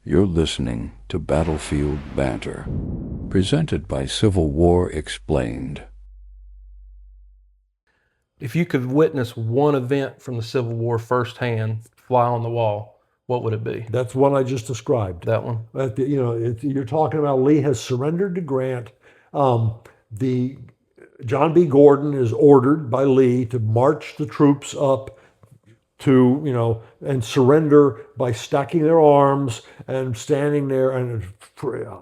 You're listening to Battlefield Banter, presented by Civil War Explained. If you could witness one event from the Civil War firsthand, fly on the wall, what would it be? That's what I just described. That one? You're talking about Lee has surrendered to Grant. The John B. Gordon is ordered by Lee to march the troops up to, and surrender by stacking their arms and standing there. And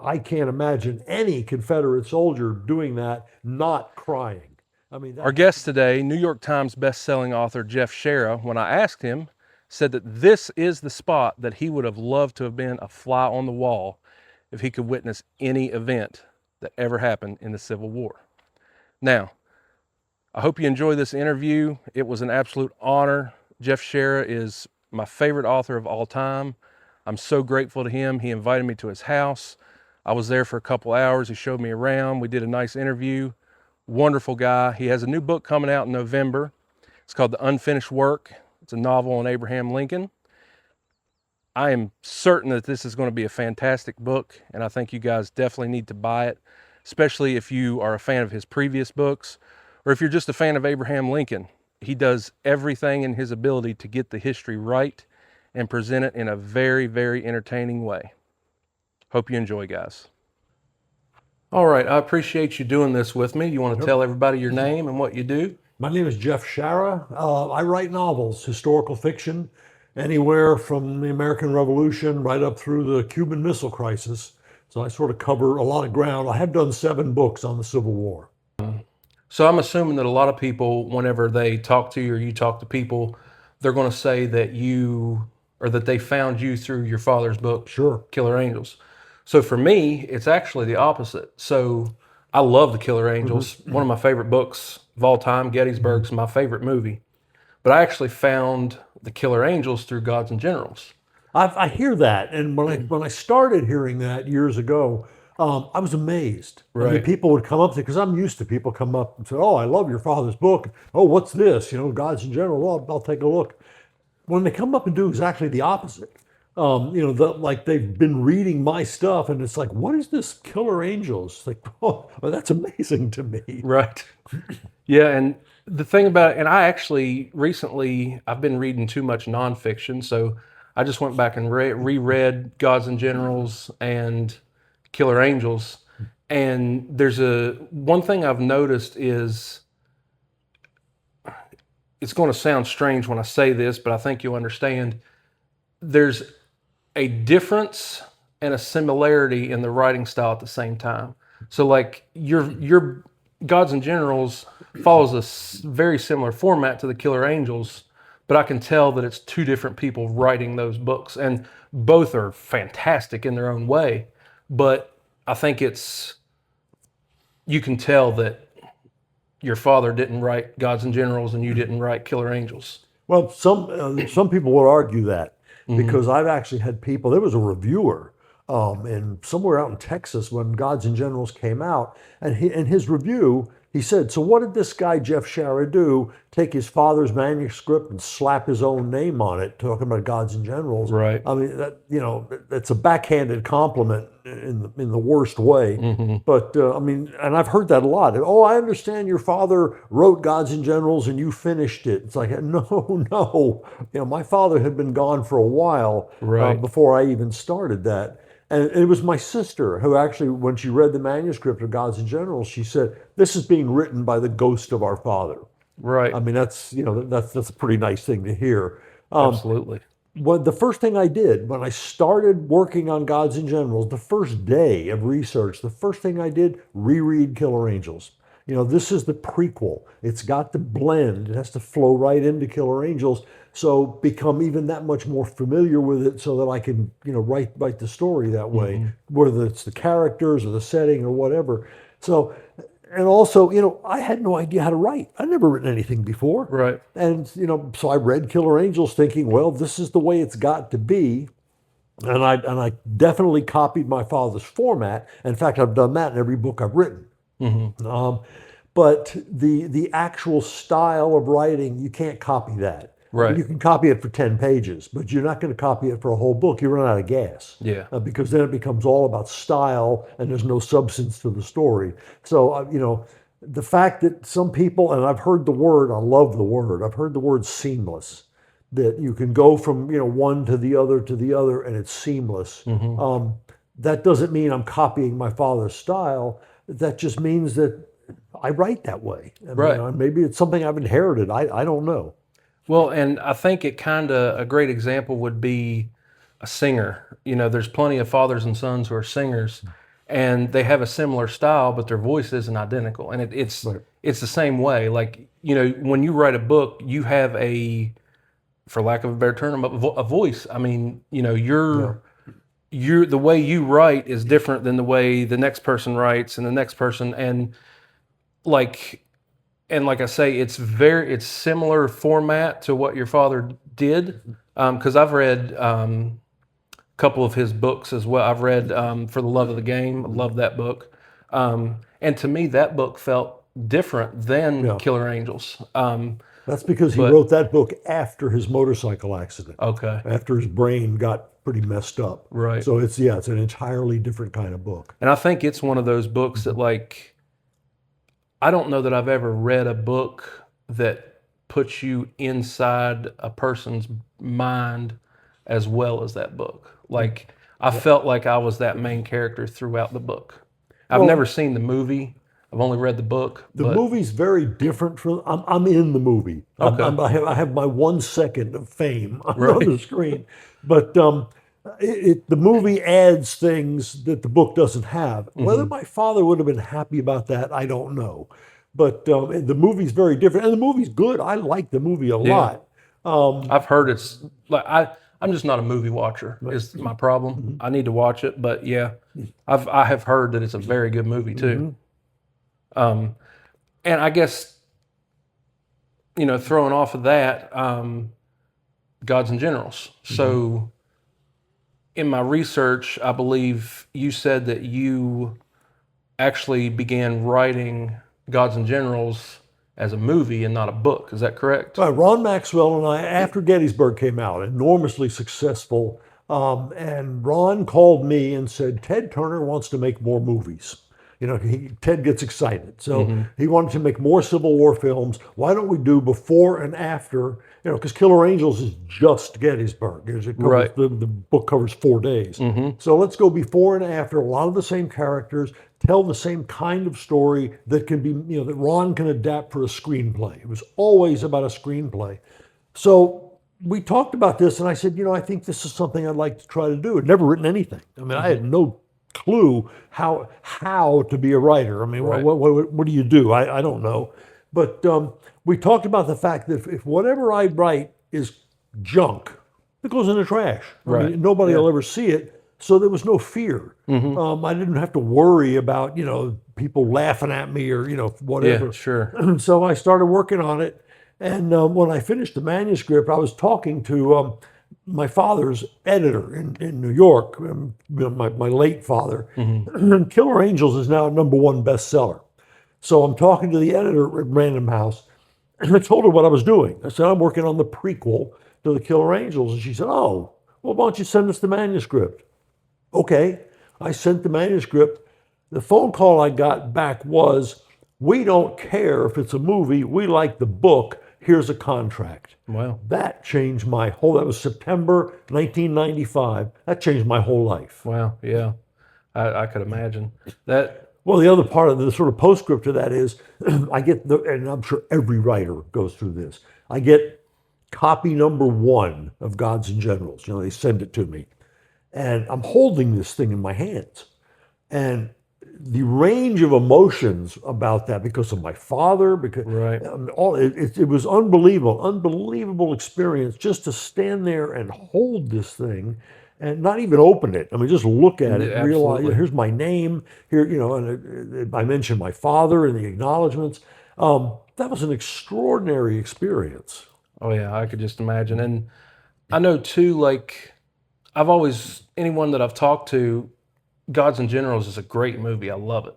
I can't imagine any Confederate soldier doing that, not crying. I mean, Our guest today, New York Times best-selling author Jeff Shaara, when I asked him, said that this is the spot that he would have loved to have been a fly on the wall if he could witness any event that ever happened in the Civil War. Now, I hope you enjoy this interview. It was an absolute honor. Jeff Shaara is my favorite author of all time. I'm so grateful to him. He invited me to his house. I was there for a couple hours. He showed me around. We did a nice interview. Wonderful guy. He has a new book coming out in November. It's called The Unfinished Work. It's a novel on Abraham Lincoln. I am certain that this is going to be a fantastic book, and I think you guys definitely need to buy it, especially if you are a fan of his previous books, or if you're just a fan of Abraham Lincoln. He does everything in his ability to get the history right and present it in a very, very entertaining way. Hope you enjoy, guys. All right, I appreciate you doing this with me. You want to tell everybody your name and what you do? My name is Jeff Shaara. I write novels, historical fiction, anywhere from the American Revolution right up through the Cuban Missile Crisis. So I sort of cover a lot of ground. I have done 7 books on the Civil War. So I'm assuming that a lot of people, whenever they talk to you or you talk to people, they're going to say that that they found you through your father's book, Sure. Killer Angels. So for me, it's actually the opposite. So I love The Killer Angels, one of my favorite books of all time. Gettysburg's my favorite movie. But I actually found The Killer Angels through Gods and Generals. I hear that, and when I started hearing that years ago, I was amazed. I mean, Right. people would come up to, because I'm used to people come up and say, "Oh, I love your father's book. Oh, what's this? Gods and Generals. Oh, I'll take a look." When they come up and do exactly the opposite, like they've been reading my stuff, and it's like, "What is this Killer Angels?" Like, oh, well, that's amazing to me. Right. Yeah, and the thing about it, and I actually recently, I've been reading too much nonfiction, so I just went back and reread Gods and Generals and Killer Angels. And there's one thing I've noticed is, it's going to sound strange when I say this, but I think you'll understand. There's a difference and a similarity in the writing style at the same time. So like your Gods and Generals follows a very similar format to the Killer Angels, but I can tell that it's 2 different people writing those books, and both are fantastic in their own way. But I think you can tell that your father didn't write Gods and Generals and you didn't write Killer Angels. Well, some people would argue that, because I've actually had people. There was a reviewer in somewhere out in Texas when Gods and Generals came out, and in his review he said, "So what did this guy Jeff Shaara do? Take his father's manuscript and slap his own name on it, talking about Gods and Generals?" Right. I mean, that's a backhanded compliment in the worst way. But I mean, and I've heard that a lot. "Oh, I understand your father wrote Gods and Generals and you finished it." It's like, no. My father had been gone for a while, Right. before I even started that. And it was my sister who actually, when she read the manuscript of Gods and Generals, she said, "This is being written by the ghost of our father." Right. I mean, that's a pretty nice thing to hear. Absolutely. The first thing I did when I started working on Gods and Generals, the first day of research, the first thing I did, reread Killer Angels. This is the prequel. It's got to blend. It has to flow right into Killer Angels. So become even that much more familiar with it, so that I can, write the story that way, whether it's the characters or the setting or whatever. So, and also, I had no idea how to write. I'd never written anything before. Right. And, so I read Killer Angels thinking, well, this is the way it's got to be. And I definitely copied my father's format. In fact, I've done that in every book I've written. But the actual style of writing, you can't copy that. Right. You can copy it for 10 pages, but you're not going to copy it for a whole book. You run out of gas. Yeah. Because then it becomes all about style and there's no substance to the story. So, the fact that some people, and I've heard the word, I love the word, I've heard the word seamless, that you can go from, one to the other and it's seamless. That doesn't mean I'm copying my father's style. That just means that I write that way. Right. Maybe it's something I've inherited. I don't know. Well, and I think it kind of, a great example would be a singer. There's plenty of fathers and sons who are singers, and they have a similar style, but their voice isn't identical. And it's Right. it's the same way. Like, when you write a book, you have for lack of a better term, a voice. I mean, you're the way you write is different than the way the next person writes and the next person, and like I say, it's similar format to what your father did, because I've read a couple of his books as well. I've read For the Love of the Game. I love that book, and to me that book felt different than Killer Angels. That's because he wrote that book after his motorcycle accident. Okay. After his brain got pretty messed up. Right. So it's an entirely different kind of book. And I think it's one of those books that, like, I don't know that I've ever read a book that puts you inside a person's mind as well as that book. Like, I felt like I was that main character throughout the book. I've never seen the movie. I've only read the book. The movie's very different from. I'm in the movie. Okay. I have my 1 second of fame on the screen, but the movie adds things that the book doesn't have. Whether my father would have been happy about that, I don't know. But the movie's very different, and the movie's good. I like the movie a lot. I've heard it's like I'm just not a movie watcher. Is my problem. I need to watch it, but yeah, I have heard that it's a very good movie too. And I guess, throwing off of that, Gods and Generals. So in my research, I believe you said that you actually began writing Gods and Generals as a movie and not a book. Is that correct? Ron Maxwell and I, after Gettysburg came out, enormously successful, and Ron called me and said, Ted Turner wants to make more movies. Ted gets excited. So he wanted to make more Civil War films. Why don't we do before and after? Because Killer Angels is just Gettysburg. Right. The book covers 4 days. So let's go before and after. A lot of the same characters, tell the same kind of story that can be, that Ron can adapt for a screenplay. It was always about a screenplay. So we talked about this, and I said, I think this is something I'd like to try to do. I'd never written anything. I mean, I had no clue how to be a writer. I mean, Right. what do you do? I don't know. But we talked about the fact that if whatever I write is junk, it goes in the trash. I mean, nobody will ever see it. So there was no fear. I didn't have to worry about, people laughing at me or, whatever. Yeah, sure. So I started working on it. And when I finished the manuscript, I was talking to my father's editor in New York, my late father. And Killer Angels is now a #1 bestseller. So I'm talking to the editor at Random House, and I told her what I was doing. I said, I'm working on the prequel to the Killer Angels. And she said, oh, well, why don't you send us the manuscript? Okay, I sent the manuscript. The phone call I got back was, we don't care if it's a movie, we like the book, here's a contract. Wow. That changed that was September 1995. That changed my whole life. Wow. Yeah. I could imagine that. Well, the other part of the sort of postscript to that is I get and I'm sure every writer goes through this. I get copy #1 of Gods and Generals. They send it to me. And I'm holding this thing in my hands. And the range of emotions about that, because of my father, because Right. It was unbelievable experience just to stand there and hold this thing and not even open it. I mean, just look at it and realize, Absolutely. here's my name here, and I mentioned my father in the acknowledgments. That was an extraordinary experience. Oh yeah, I could just imagine. And I know too, like, anyone that I've talked to, Gods and Generals is a great movie. I love it.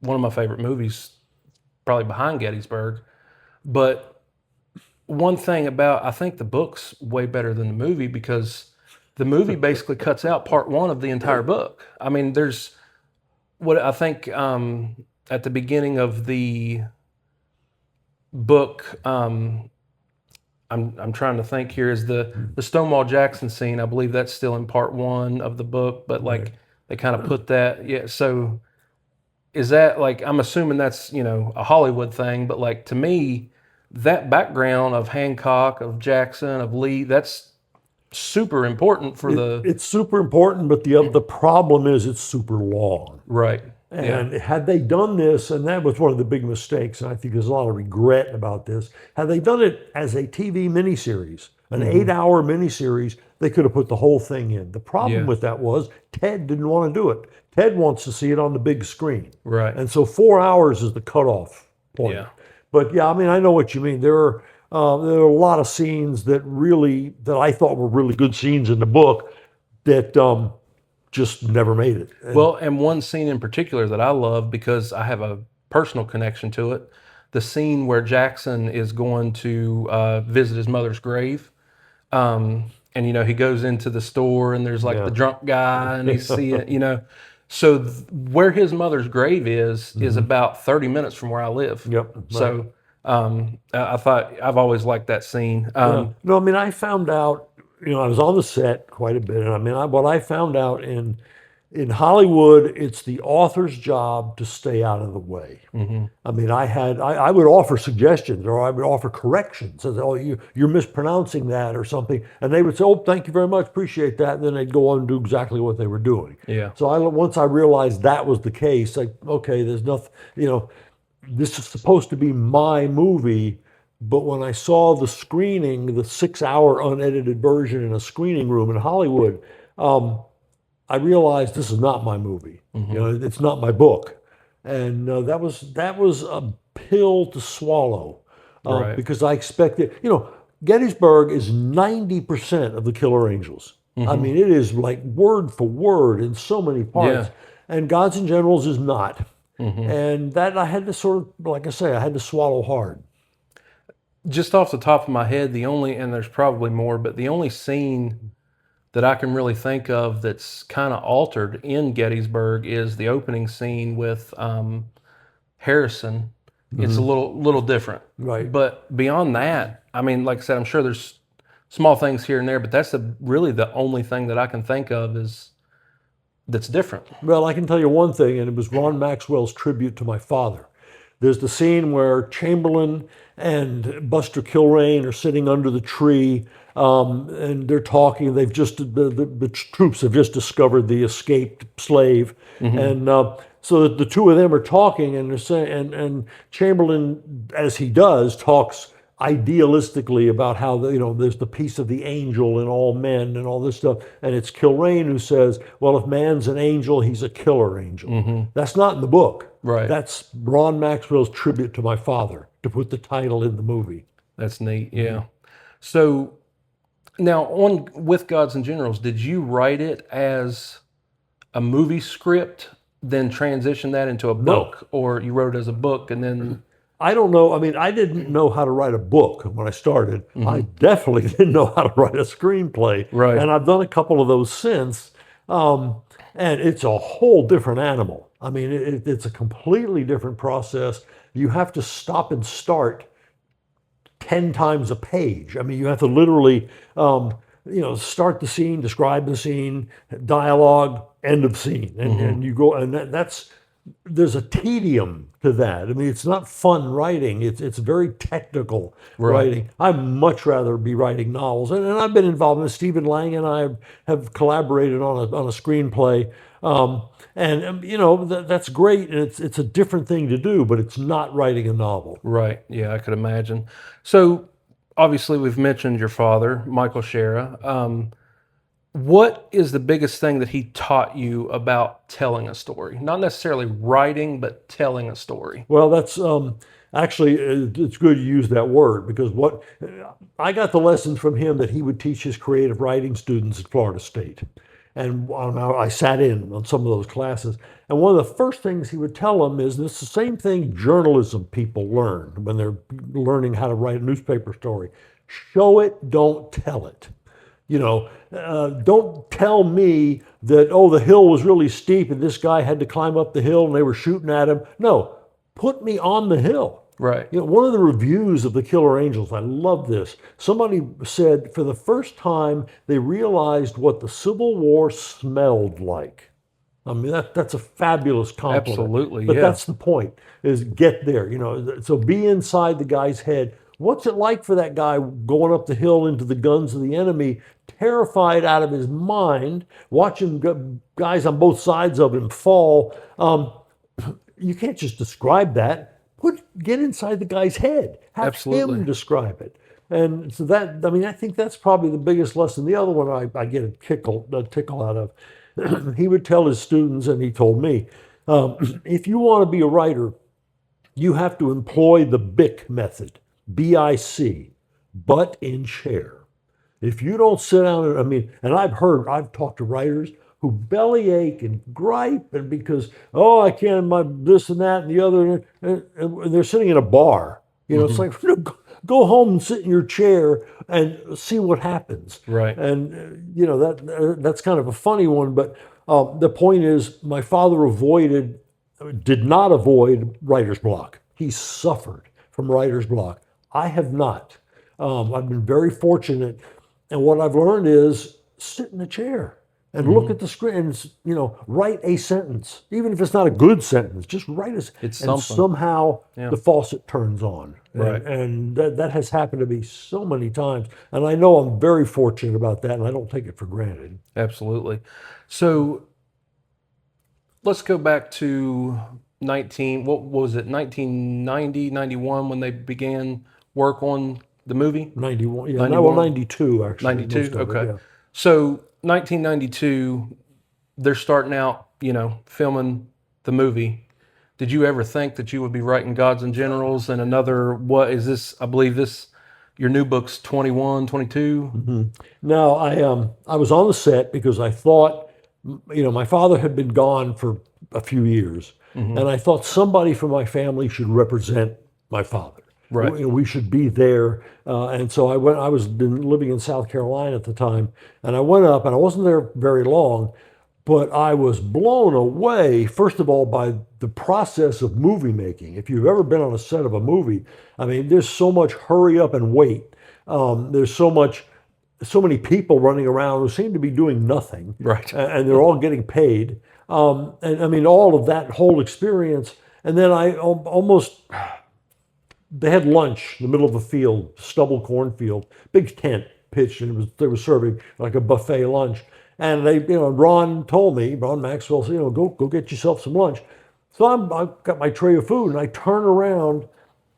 One of my favorite movies, probably behind Gettysburg. But one thing about, I think the book's way better than the movie because the movie basically cuts out part one of the entire book. I mean, there's what I think at the beginning of the book, I'm trying to think here, is the Stonewall Jackson scene. I believe that's still in part one of the book, but like Right. they kind of put that, yeah. So is that like, I'm assuming that's, a Hollywood thing, but like to me, that background of Hancock, of Jackson, of Lee, that's super important for the, It's super important, but the problem is it's super long. right. Yeah. And had they done this, and that was one of the big mistakes, and I think there's a lot of regret about this, had they done it as a TV miniseries, an 8-hour miniseries, they could have put the whole thing in. The problem Yeah. with that was Ted didn't want to do it. Ted wants to see it on the big screen. Right. And so 4 hours is the cutoff point. Yeah. But yeah, I mean, I know what you mean. There are a lot of scenes that I thought were really good scenes in the book that just never made it. Well, and one scene in particular that I love because I have a personal connection to it, the scene where Jackson is going to visit his mother's grave. And, he goes into the store and there's like Yeah. the drunk guy and he's seeing, So where his mother's grave is about 30 minutes from where I live. Yep. So I thought, I've always liked that scene. No, I mean, I found out, I was on the set quite a bit, and I mean, what I found out in Hollywood, it's the author's job to stay out of the way. I mean, I would offer suggestions or I would offer corrections. As, oh, you're mispronouncing that or something, and they would say, "Oh, thank you very much, appreciate that," and then they'd go on and do exactly what they were doing. Yeah. So once I realized that was the case, like, okay, there's nothing, this is supposed to be my movie. But when I saw the screening, the 6-hour unedited version in a screening room in Hollywood, I realized this is not my movie. It's not my book, and that was a pill to swallow Right. because I expected. Gettysburg is 90% of the Killer Angels. I mean, it is like word for word in so many parts, and Gods and Generals is not. And that I had to sort of, like I say, I had to swallow hard. Just off the top of my head, and there's probably more, but the only scene that I can really think of that's kind of altered in Gettysburg is the opening scene with Harrison. It's a little different. Right. But beyond that, I mean, like I said, I'm sure there's small things here and there, but that's really the only thing that I can think of that's different. Well, I can tell you one thing, and it was Ron Maxwell's tribute to my father. There's the scene where Chamberlain and Buster Kilrain are sitting under the tree, and they're talking. The troops have just discovered the escaped slave, and so the two of them are talking, and they're saying, and Chamberlain, as he does, talks idealistically about how there's the peace of the angel in all men and all this stuff, and it's Kilrain who says, well, if man's an angel, he's a killer angel. That's not in the book. Right. That's Ron Maxwell's tribute to my father, to put the title in the movie. That's neat. Yeah. So now with Gods and Generals, did you write it as a movie script, then transition that into a book, or you wrote it as a book and then? I don't know. I mean, I didn't know how to write a book when I started. I definitely didn't know how to write a screenplay. Right. And I've done a couple of those since. And it's a whole different animal. I mean, it's a completely different process. You have to stop and start 10 times a page. I mean, you have to literally, start the scene, describe the scene, dialogue, end of scene. And you go, and there's a tedium to that. I mean, it's not fun writing. It's very technical writing. I'd much rather be writing novels. And I've been involved with Stephen Lang, and I have collaborated on a screenplay. That's great. And it's a different thing to do, but it's not writing a novel. Right. Yeah, I could imagine. So obviously we've mentioned your father, Michael Shaara. What is the biggest thing that he taught you about telling a story? Not necessarily writing, but telling a story. Well, that's actually, it's good you use that word, because I got the lessons from him that he would teach his creative writing students at Florida State. And I sat in on some of those classes. And one of the first things he would tell them is this: the same thing journalism people learn when they're learning how to write a newspaper story. Show it, don't tell it. Don't tell me that, oh, the hill was really steep and this guy had to climb up the hill and they were shooting at him. No, put me on the hill. Right. One of the reviews of The Killer Angels, I love this. Somebody said for the first time they realized what the Civil War smelled like. I mean, that's a fabulous compliment. Absolutely, But yeah. that's the point, is get there. So be inside the guy's head. What's it like for that guy going up the hill into the guns of the enemy, terrified out of his mind, watching guys on both sides of him fall? You can't just describe that. Get inside the guy's head. Have Absolutely. him describe it. And so I think that's probably the biggest lesson. The other one I get a tickle out of. He would tell his students, and he told me, if you want to be a writer, you have to employ the BIC method, B-I-C, butt in chair. If you don't sit down, and I've talked to writers who bellyache and gripe, and because, oh, I can't, this and that and the other, and they're sitting in a bar. It's like, go home and sit in your chair and see what happens. Right. And, that's kind of a funny one, but the point is, my father did not avoid writer's block. He suffered from writer's block. I have not. I've been very fortunate. And what I've learned is sit in the chair and look at the screen and, write a sentence. Even if it's not a good sentence, just write it. It's and something. somehow the faucet turns on. Right. And that has happened to me so many times. And I know I'm very fortunate about that, and I don't take it for granted. Absolutely. So let's go back to 1990, 91 when they began work on the movie? 91, yeah. 91? 92, actually. 92, most of it, okay. yeah. So 1992, they're starting out, filming the movie. Did you ever think that you would be writing Gods and Generals and another, what is this, I believe your new book's 21, 22? Mm-hmm. No, I was on the set because I thought, my father had been gone for a few years, and I thought somebody from my family should represent my father. Right. We should be there. And so I went. I was living in South Carolina at the time, and I went up, and I wasn't there very long, but I was blown away, first of all, by the process of movie making. If you've ever been on a set of a movie, there's so much hurry up and wait. There's so many people running around who seem to be doing nothing. Right. And they're all getting paid. And all of that whole experience. And then they had lunch in the middle of a field, stubble cornfield, big tent pitched, and they were serving like a buffet lunch. And Ron Maxwell said, go get yourself some lunch. So I've got my tray of food, and I turn around,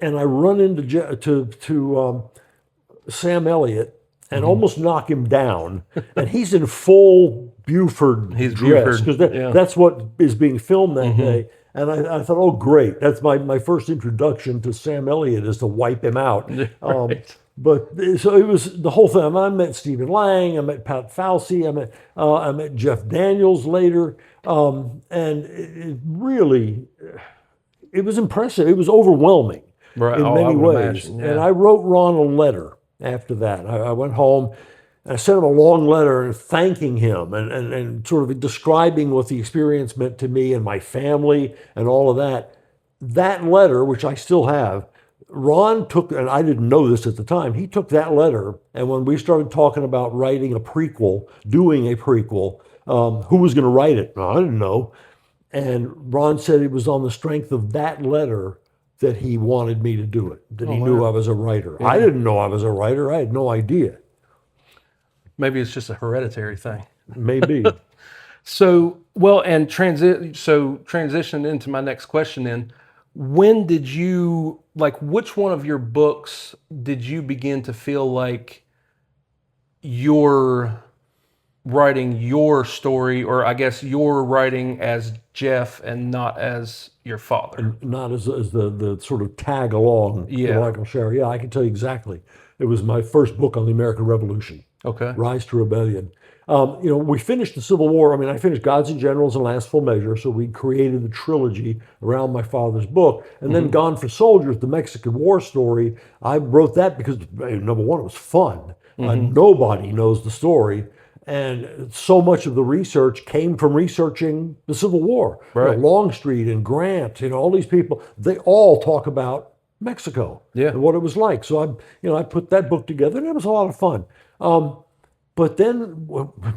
and I run into Sam Elliott and almost knock him down. And he's in full Buford dress, because that's what is being filmed that day. And I thought, oh, great. That's my first introduction to Sam Elliott, is to wipe him out. Right. But so it was the whole thing. I met Stephen Lang, I met Pat Fauci, I met Jeff Daniels later. And it was impressive. It was overwhelming in many ways. Imagine, yeah. And I wrote Ron a letter after that. I went home, and I sent him a long letter thanking him and sort of describing what the experience meant to me and my family and all of that. That letter, which I still have, Ron took, and I didn't know this at the time, he took that letter, and when we started talking about writing a prequel, doing a prequel, who was going to write it? I didn't know. And Ron said it was on the strength of that letter that he wanted me to do it, that he knew I was a writer. Yeah. I didn't know I was a writer. I had no idea. Maybe it's just a hereditary thing. Maybe. So transition into my next question then. When did you, which one of your books did you begin to feel like you're writing your story, or I guess you're writing as Jeff and not as your father? And not as the sort of tag along to Michael Shaara. Yeah, I can tell you exactly. It was my first book on the American Revolution. Okay. Rise to Rebellion. We finished the Civil War. I mean, I finished Gods and Generals and Last Full Measure, so we created the trilogy around my father's book. And then Gone for Soldiers, the Mexican War story, I wrote that because, number one, it was fun. Nobody knows the story. And so much of the research came from researching the Civil War. Right. Longstreet and Grant, all these people, they all talk about Mexico and what it was like. So I put that book together, and it was a lot of fun. But then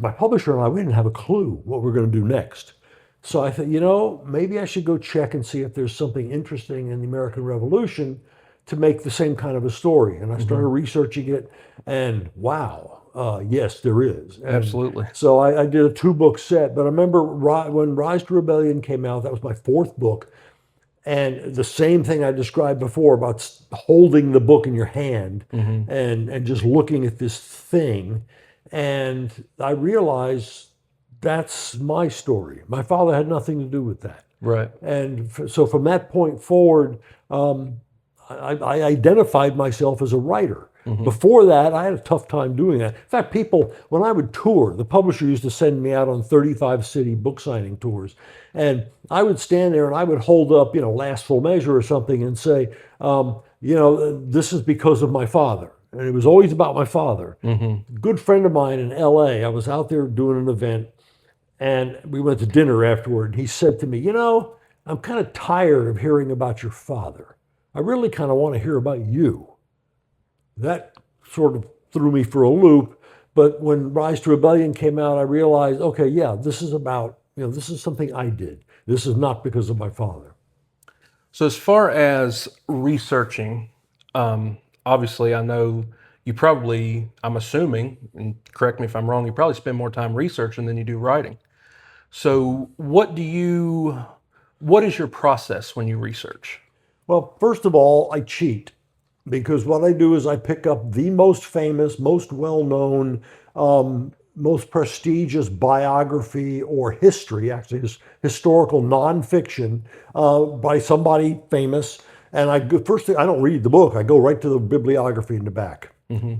my publisher and I, we didn't have a clue what we were going to do next. So I thought, maybe I should go check and see if there's something interesting in the American Revolution to make the same kind of a story. And I started researching it, and wow, yes, there is. And Absolutely. so I did a 2-book set, but I remember when Rise to Rebellion came out, that was my 4th book. And the same thing I described before about holding the book in your hand and just looking at this thing. And I realized that's my story. My father had nothing to do with that. Right. And so from that point forward, I identified myself as a writer. Before that, I had a tough time doing that. In fact, when I would tour, the publisher used to send me out on 35-city book signing tours. And I would stand there and I would hold up, Last Full Measure or something and say, this is because of my father. And it was always about my father. A good friend of mine in LA, I was out there doing an event, and we went to dinner afterward. And he said to me, I'm kind of tired of hearing about your father. I really kind of want to hear about you. That sort of threw me for a loop. But when Rise to Rebellion came out, I realized, okay, yeah, this is about, this is something I did. This is not because of my father. So as far as researching, obviously I know you probably, I'm assuming, and correct me if I'm wrong, you probably spend more time researching than you do writing. So what is your process when you research? Well, first of all, I cheat, because what I do is I pick up the most famous, most well-known, most prestigious biography or history, actually historical nonfiction by somebody famous. And first thing, I don't read the book. I go right to the bibliography in the back.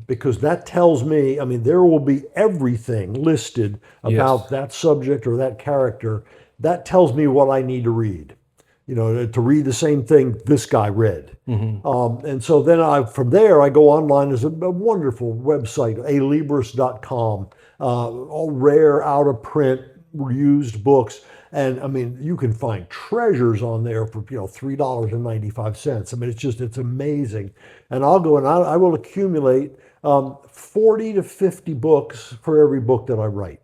Because that tells me, there will be everything listed about that subject or that character. That tells me what I need to read. To read the same thing this guy read. And so then from there, I go online. There's a wonderful website, alibris.com, all rare, out of print, used books. And you can find treasures on there for, $3.95. It's amazing. And I'll go and I will accumulate 40 to 50 books for every book that I write.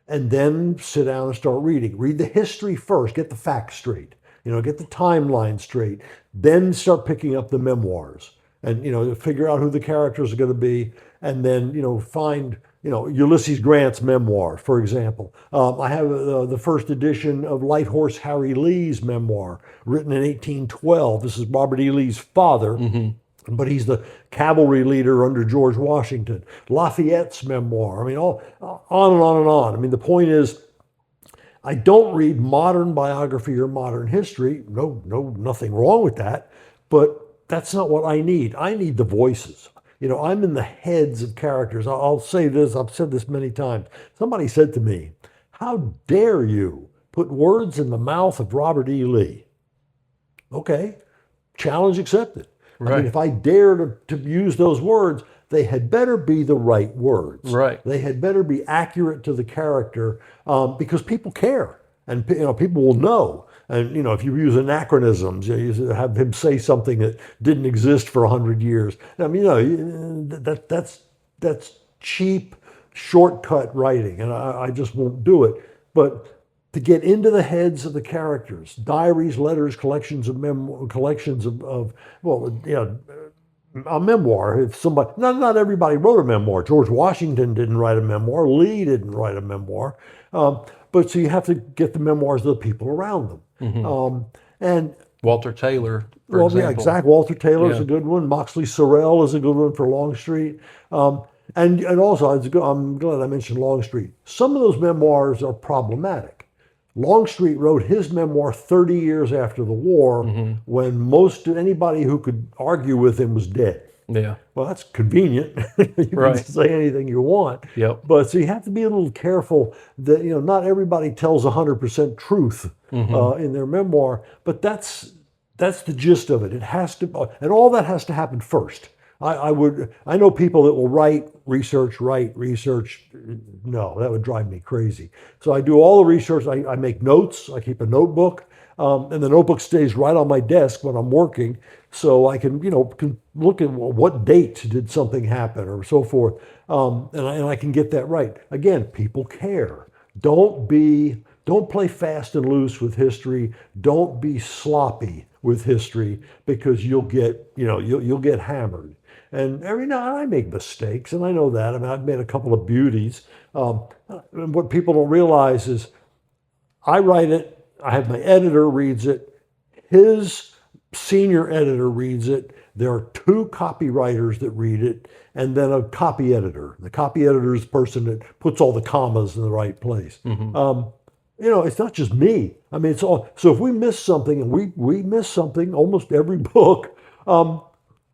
And then sit down and start reading. Read the history first, get the facts straight. Get the timeline straight, then start picking up the memoirs and, figure out who the characters are going to be. And then, find, Ulysses Grant's memoir, for example. I have the first edition of Light Horse Harry Lee's memoir, written in 1812. This is Robert E. Lee's father. But he's the cavalry leader under George Washington. Lafayette's memoir. On and on and on. The point is, I don't read modern biography or modern history. No, nothing wrong with that. But that's not what I need. I need the voices. I'm in the heads of characters. I'll say this, I've said this many times. Somebody said to me, how dare you put words in the mouth of Robert E. Lee? Okay, challenge accepted. Right. If I dare to use those words, they had better be the right words. Right. They had better be accurate to the character, because people care, and people will know. And if you use anachronisms, you have him say something that didn't exist for 100 years. That's cheap, shortcut writing, and I just won't do it. But to get into the heads of the characters, diaries, letters, collections of a memoir. If somebody, not everybody wrote a memoir. George Washington didn't write a memoir. Lee didn't write a memoir. But so you have to get the memoirs of the people around them. And Walter Taylor, for example. Yeah, exactly. Walter Taylor is a good one. Moxley Sorrell is a good one for Longstreet. And also, I'm glad I mentioned Longstreet. Some of those memoirs are problematic. Longstreet wrote his memoir 30 years after the war, when anybody who could argue with him was dead. Yeah. Well, that's convenient. You can Right. say anything you want. Yep. But so you have to be a little careful that, not everybody tells 100% truth in their memoir, but that's the gist of it. It has to, and all that has to happen first. I know people that will write research. No, that would drive me crazy. So I do all the research. I make notes. I keep a notebook. And the notebook stays right on my desk when I'm working, so I can, can look at what date did something happen or so forth, and I can get that right. Again, people care. Don't play fast and loose with history. Don't be sloppy with history, because you'll get hammered. And every now and then I make mistakes, and I know that. I mean, I've made a couple of beauties. And what people don't realize is I write it. I have my editor reads it. His senior editor reads it. There are two copywriters that read it, and then a copy editor. The copy editor is the person that puts all the commas in the right place. It's not just me. I mean, it's all. So if we miss something, and we miss something almost every book,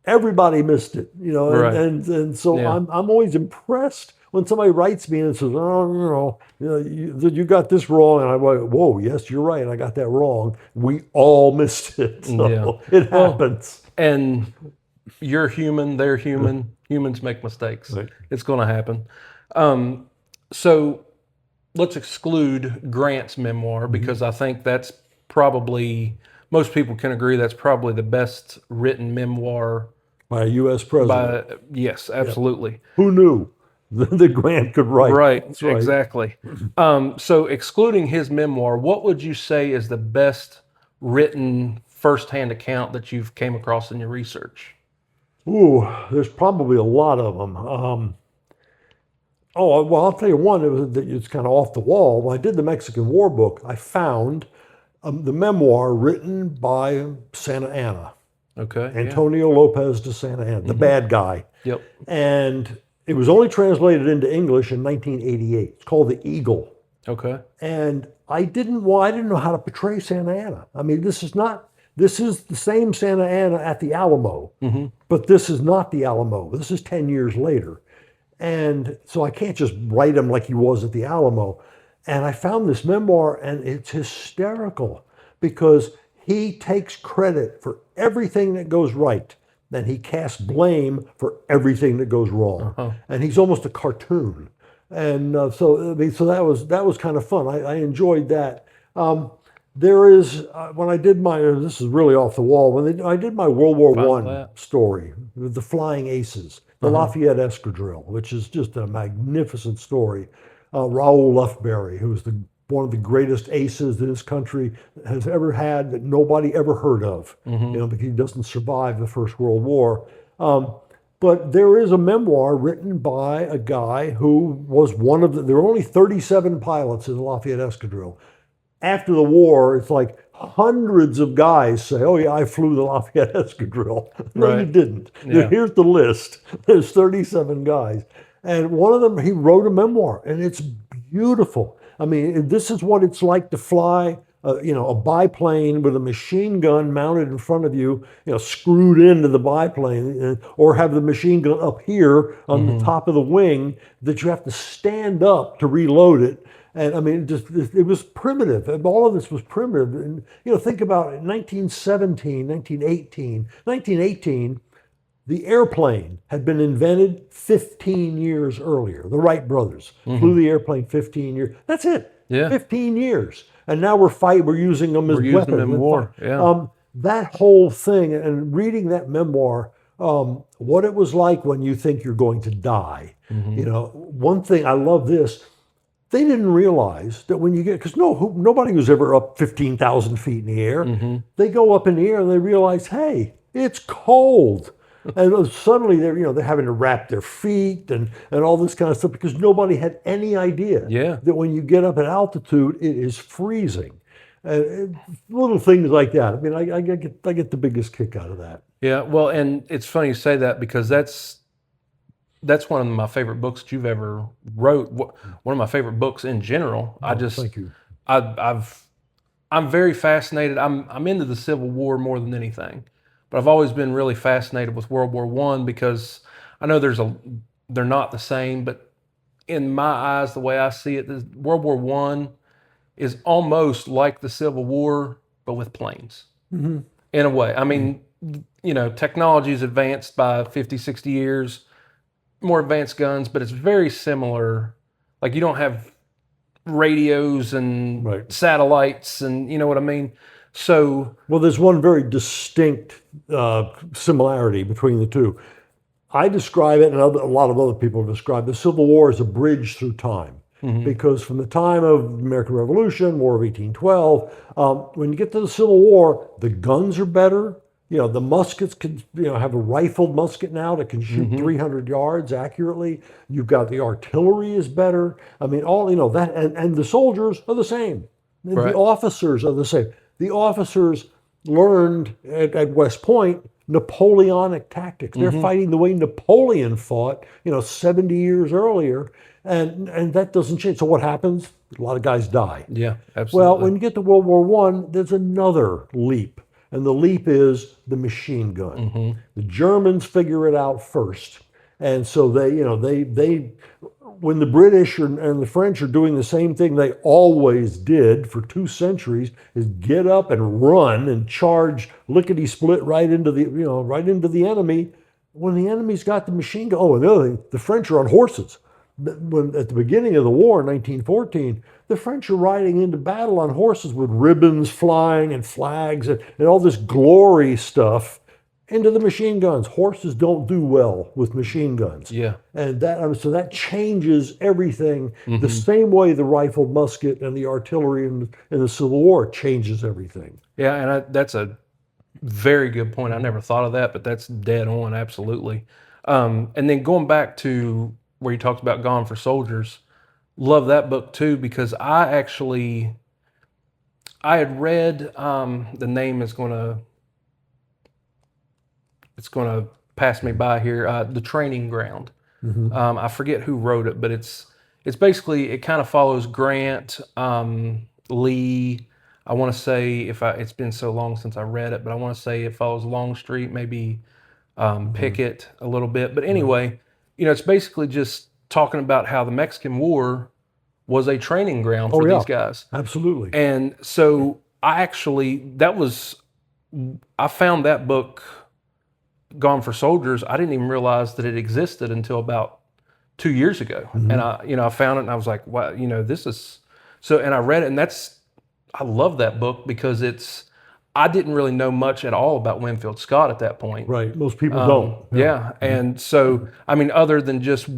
everybody missed it. Right. And so Yeah. I'm always impressed when somebody writes me and says, "Oh, you got this wrong," and I go, "Whoa, yes, you're right. I got that wrong. We all missed it." So Yeah. it happens. And you're human, they're human. Humans make mistakes. Right. It's going to happen. So let's exclude Grant's memoir, because I think that's probably, most people can agree, that's probably the best written memoir. By a U.S. president. Yes, absolutely. Who knew the Grant could write? Right, That's right. exactly. So excluding his memoir, what would you say is the best written firsthand account that you've came across in your research? Ooh, there's probably a lot of them. Well, I'll tell you one. It's kind of off the wall. When I did the Mexican War book, I found the memoir written by Santa Anna, Okay. Antonio Lopez de Santa Anna, the bad guy. Yep. And it was only translated into English in 1988. It's called The Eagle. Okay. And I didn't know how to portray Santa Anna. I mean, this is the same Santa Anna at the Alamo, but this is not the Alamo. This is 10 years later. And so I can't just write him like he was at the Alamo. And I found this memoir, and it's hysterical, because he takes credit for everything that goes right. Then he casts blame for everything that goes wrong. And he's almost a cartoon. And so that was kind of fun. I enjoyed that. There is, when I did this is really off the wall, I did my World War I story, the Flying Aces, the Lafayette Escadrille, which is just a magnificent story. Raoul Lufberry, who's one of the greatest aces that this country has ever had, that nobody ever heard of, because he doesn't survive the First World War. But there is a memoir written by a guy who was there were only 37 pilots in the Lafayette Escadrille. After the war, it's like hundreds of guys say, "Oh yeah, I flew the Lafayette Escadrille." No, you didn't. Yeah. Here's the list. There's 37 guys. And one of them, he wrote a memoir, and it's beautiful. I mean, this is what it's like to fly, a biplane with a machine gun mounted in front of you, screwed into the biplane, or have the machine gun up here on the top of the wing that you have to stand up to reload it. And I mean, it was primitive. All of this was primitive. And, think about it, 1917, 1918, the airplane had been invented 15 years earlier. The Wright brothers flew the airplane 15 years. That's it. Yeah. 15 years. And now we're using them as weapons. We're using them in war. Yeah. That whole thing, and reading that memoir, what it was like when you think you're going to die. One thing, I love this. They didn't realize that when you because nobody was ever up 15,000 feet in the air. They go up in the air and they realize, hey, it's cold. And suddenly they're having to wrap their feet and all this kind of stuff, because nobody had any idea that when you get up at altitude, it is freezing. Little things like that. I mean, I get the biggest kick out of that. Yeah, well, and it's funny you say that, because that's one of my favorite books that you've ever wrote. One of my favorite books in general. Thank you. I'm very fascinated. I'm into the Civil War more than anything, but I've always been really fascinated with World War One because I know they're not the same, but in my eyes, the way I see it, World War One is almost like the Civil War, but with planes. In a way. I mean, technology is advanced by 50, 60 years, more advanced guns, but it's very similar. Like, you don't have radios and Right. satellites, and you know what I mean? So, Well, there's one very distinct similarity between the two. I describe it, and a lot of other people describe the Civil War as a bridge through time. Because from the time of the American Revolution, War of 1812, when you get to the Civil War, the guns are better. The muskets can, have a rifled musket now that can shoot 300 yards accurately. You've got the artillery is better. I mean, that, and the soldiers are the same. And right. the officers are the same. The officers learned at West Point Napoleonic tactics. They're fighting the way Napoleon fought, 70 years earlier, and that doesn't change. So what happens? A lot of guys die. Yeah, absolutely. Well, when you get to World War One, there's another leap, and the leap is the machine gun. The Germans figure it out first, and so they when the British and the French are doing the same thing they always did for 2 centuries, is get up and run and charge lickety split right into the enemy. When the enemy's got the machine gun, and the other thing, the French are on horses. When at the beginning of the war in 1914, the French are riding into battle on horses with ribbons flying and flags and all this glory stuff into the machine guns. Horses don't do well with machine guns. Yeah. And so that changes everything. The same way the rifled musket and the artillery in the Civil War changes everything. Yeah, and that's a very good point. I never thought of that, but that's dead on, absolutely. And then going back to where you talked about Gone for Soldiers, love that book too, because I had read, the name is it's going to pass me by here, The Training Ground. I forget who wrote it, but it's basically, it kind of follows Grant, Lee. I want to say, it's been so long since I read it, but I want to say it follows Longstreet, maybe Pickett a little bit. But anyway, it's basically just talking about how the Mexican War was a training ground for these guys. Absolutely. And so I found that book, Gone for Soldiers. I didn't even realize that it existed until about 2 years ago. And I found it and I was like, wow, this is so, and I read it, and I love that book because I didn't really know much at all about Winfield Scott at that point. Right. Most people don't. Yeah. And so, I mean, other than just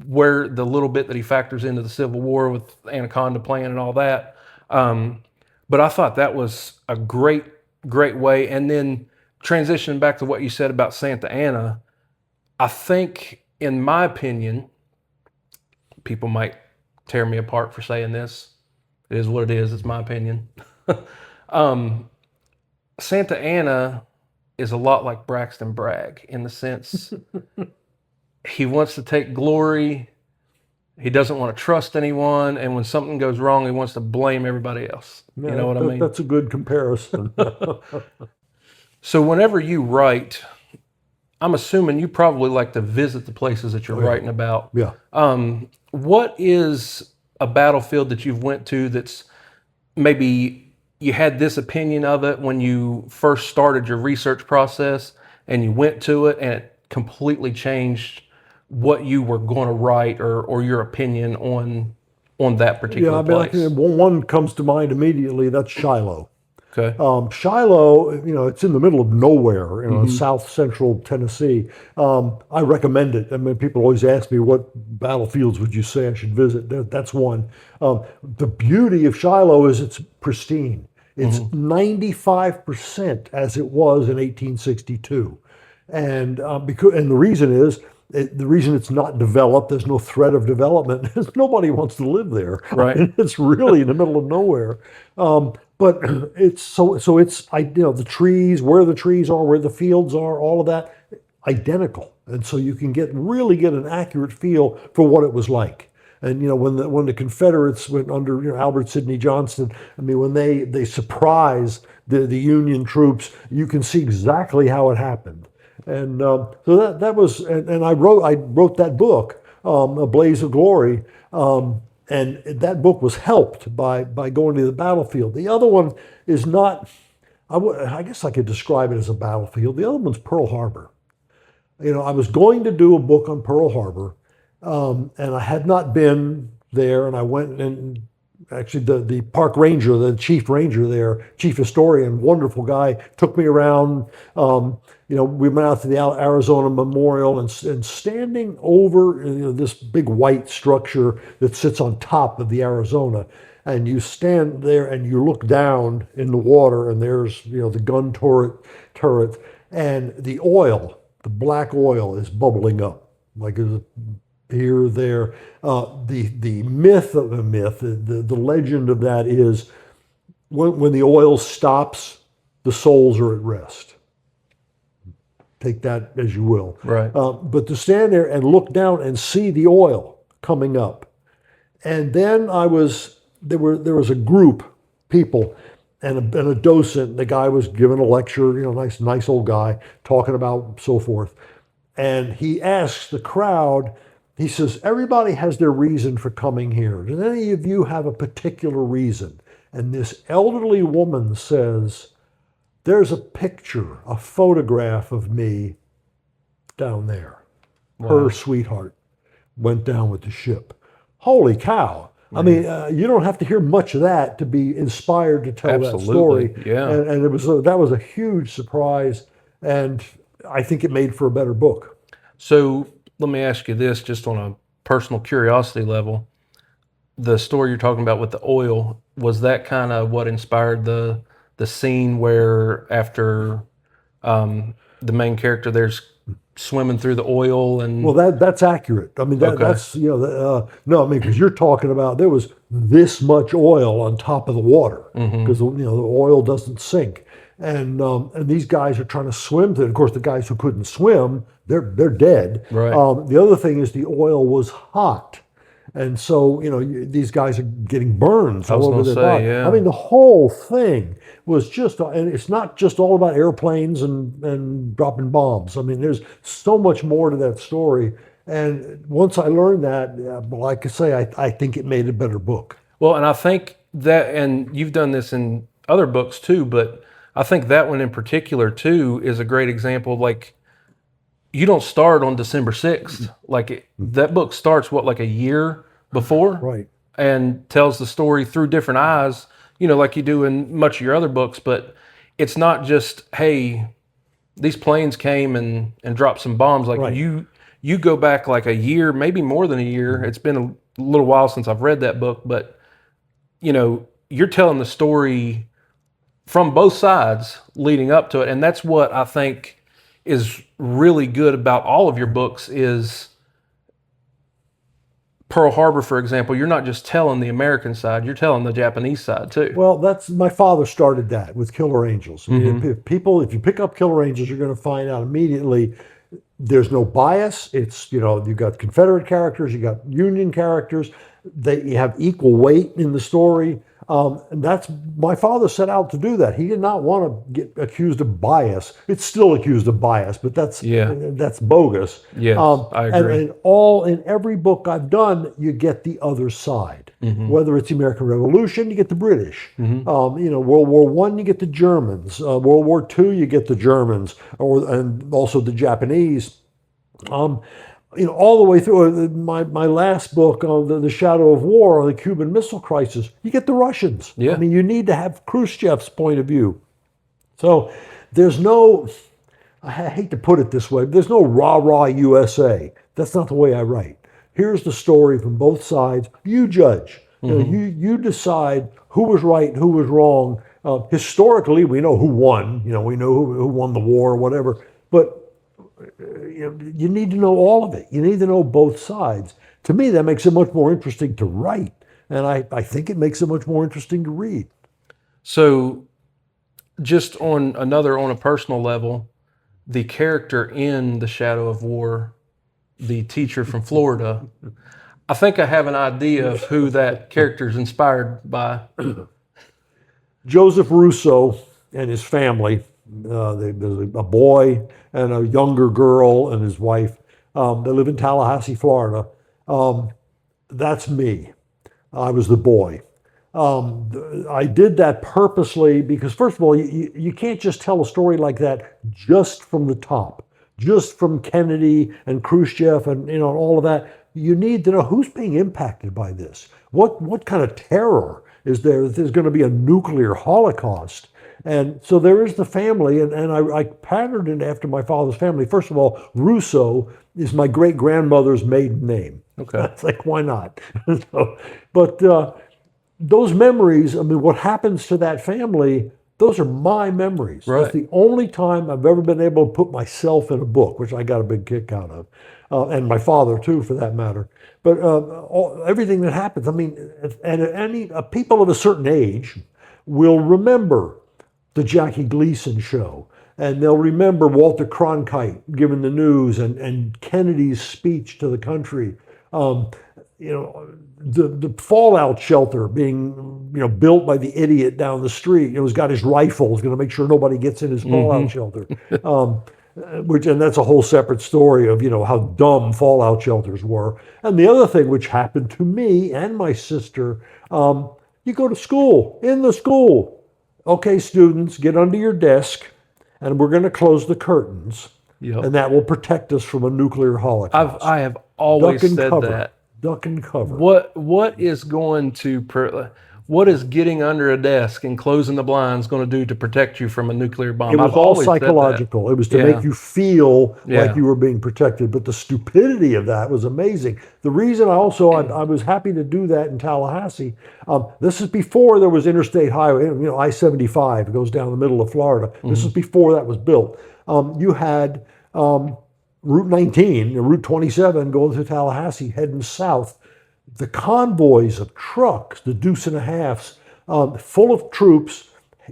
where the little bit that he factors into the Civil War with Anaconda Plan and all that. But I thought that was a great, great way. And then transitioning back to what you said about Santa Anna, I think, in my opinion, people might tear me apart for saying this. It is what it is. It's my opinion. Santa Anna is a lot like Braxton Bragg in the sense he wants to take glory. He doesn't want to trust anyone. And when something goes wrong, he wants to blame everybody else. Yeah, you know what I mean? That's a good comparison. So whenever you write, I'm assuming you probably like to visit the places that you're writing about. Yeah. What is a battlefield that you've went to that's maybe you had this opinion of it when you first started your research process and you went to it and it completely changed what you were going to write or your opinion on that particular place? One comes to mind immediately. That's Shiloh. Okay. Shiloh, it's in the middle of nowhere, south central Tennessee. I recommend it. I mean, people always ask me, what battlefields would you say I should visit? That's one. The beauty of Shiloh is it's pristine. It's 95% as it was in 1862. And the reason is, the reason it's not developed, there's no threat of development, is nobody wants to live there. Right. I mean, it's really in the middle of nowhere. But it's the trees, where the trees are, where the fields are, all of that, identical. And so you can really get an accurate feel for what it was like. And when the Confederates went under Albert Sidney Johnston, I mean when they surprised the Union troops, you can see exactly how it happened. And so that was, and I wrote that book, A Blaze of Glory, and that book was helped by going to the battlefield. The other one is not. I guess I could describe it as a battlefield. The other one's Pearl Harbor. I was going to do a book on Pearl Harbor, and I had not been there, and I went and actually the park ranger, the chief ranger there, chief historian, wonderful guy, took me around. We went out to the Arizona Memorial and standing over this big white structure that sits on top of the Arizona. And you stand there and you look down in the water, and there's the gun turret, and the oil, the black oil, is bubbling up like here, there. The myth of the myth, the legend of that is when the oil stops, the souls are at rest. Take that as you will. Right. But to stand there and look down and see the oil coming up, and then there was a group, people, and a docent. The guy was giving a lecture, nice old guy, talking about so forth. And he asks the crowd, he says, everybody has their reason for coming here. Does any of you have a particular reason? And this elderly woman says, there's a picture, a photograph of me down there. Wow. Her sweetheart went down with the ship. Holy cow. I mean, you don't have to hear much of that to be inspired to tell that story. Yeah. And that was a huge surprise, and I think it made for a better book. So let me ask you this, just on a personal curiosity level. The story you're talking about with the oil, was that kind of what inspired the scene where after the main character there's swimming through the oil? And well, that's accurate. I mean, that's no, I mean, because you're talking about there was this much oil on top of the water, because the oil doesn't sink, and these guys are trying to swim through it. Of course, the guys who couldn't swim, they're dead. Right. The other thing is the oil was hot. And so, these guys are getting burns all over their body. Yeah. I mean, the whole thing was just, and it's not just all about airplanes and dropping bombs. I mean, there's so much more to that story. And once I learned that, like I say, I think it made a better book. Well, and I think that, and you've done this in other books too, but I think that one in particular too is a great example. Like, you don't start on December 6th. Like that book starts like a year before, right? And tells the story through different eyes, like you do in much of your other books. But it's not just, hey, these planes came and dropped some bombs. Like right. You go back like a year, maybe more than a year. It's been a little while since I've read that book, but you're telling the story from both sides leading up to it, and that's what I think is really good about all of your books. Is Pearl Harbor, for example, you're not just telling the American side, you're telling the Japanese side too. Well, that's, my father started that with Killer Angels. I mean, if you pick up Killer Angels, you're going to find out immediately there's no bias. It's, you've got Confederate characters, you got Union characters, you have equal weight in the story. And that's, my father set out to do that. He did not want to get accused of bias. It's still accused of bias, but that's bogus. Yes, I agree. And in every book I've done, you get the other side. Whether it's the American Revolution, you get the British. World War I, you get the Germans. World War II, you get the Germans, and also the Japanese. All the way through my last book, The Shadow of War, the Cuban Missile Crisis, you get the Russians. Yeah. I mean, you need to have Khrushchev's point of view. So there's no, I hate to put it this way, but there's no rah-rah USA. That's not the way I write. Here's the story from both sides. You judge. You decide who was right and who was wrong. Historically, we know who won. We know who won the war or whatever. But you need to know all of it. You need to know both sides. To me, that makes it much more interesting to write. And I think it makes it much more interesting to read. So just on a personal level, the character in The Shadow of War, the teacher from Florida, I think I have an idea of who that character is inspired by. Joseph Russo and his family, there's a boy and a younger girl and his wife. They live in Tallahassee, Florida. That's me. I was the boy. I did that purposely because, first of all, you can't just tell a story like that just from the top, just from Kennedy and Khrushchev and all of that. You need to know who's being impacted by this. What kind of terror is there that there's going to be a nuclear holocaust? And so there is the family, and I patterned it after my father's family. First of all, Russo is my great grandmother's maiden name. Okay. It's like, why not? But those memories, I mean, what happens to that family, those are my memories. Right. That's the only time I've ever been able to put myself in a book, which I got a big kick out of. And my father too, for that matter. But everything that happens, I mean, people of a certain age will remember the Jackie Gleason show, and they'll remember Walter Cronkite giving the news and Kennedy's speech to the country. The fallout shelter being built by the idiot down the street. He's got his rifle. He's going to make sure nobody gets in his fallout shelter. And that's a whole separate story of how dumb fallout shelters were. And the other thing which happened to me and my sister, you go to school, in the school. Okay, students, get under your desk, and we're going to close the curtains, and that will protect us from a nuclear holocaust. I have always said that. Duck and cover. What is getting under a desk and closing the blinds going to do to protect you from a nucler bomb? It was all psychological. It was to make you feel like you were being protected. But the stupidity of that was amazing. The reason I was happy to do that in Tallahassee, this is before there was interstate highway, I-75, it goes down the middle of Florida. This is before that was built. You had Route 19 and Route 27 going through Tallahassee, heading south. The convoys of trucks, the deuce and a halves, full of troops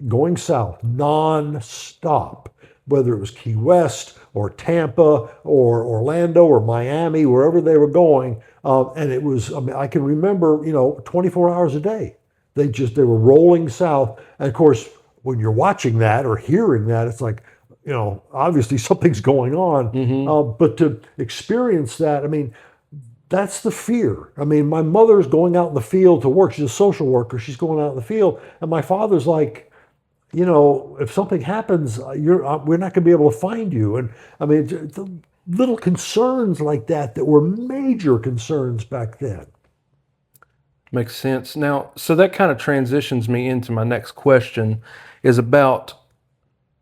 going south, non-stop, whether it was Key West or Tampa or Orlando or Miami, wherever they were going. And it was, I can remember, 24 hours a day. They were rolling south. And of course, when you're watching that or hearing that, it's like, obviously something's going on. But to experience that, that's the fear. My mother's going out in the field to work. She's a social worker. She's going out in the field. And my father's like, if something happens, we're not going to be able to find you. And little concerns like that were major concerns back then. Makes sense. Now, so that kind of transitions me into my next question, is about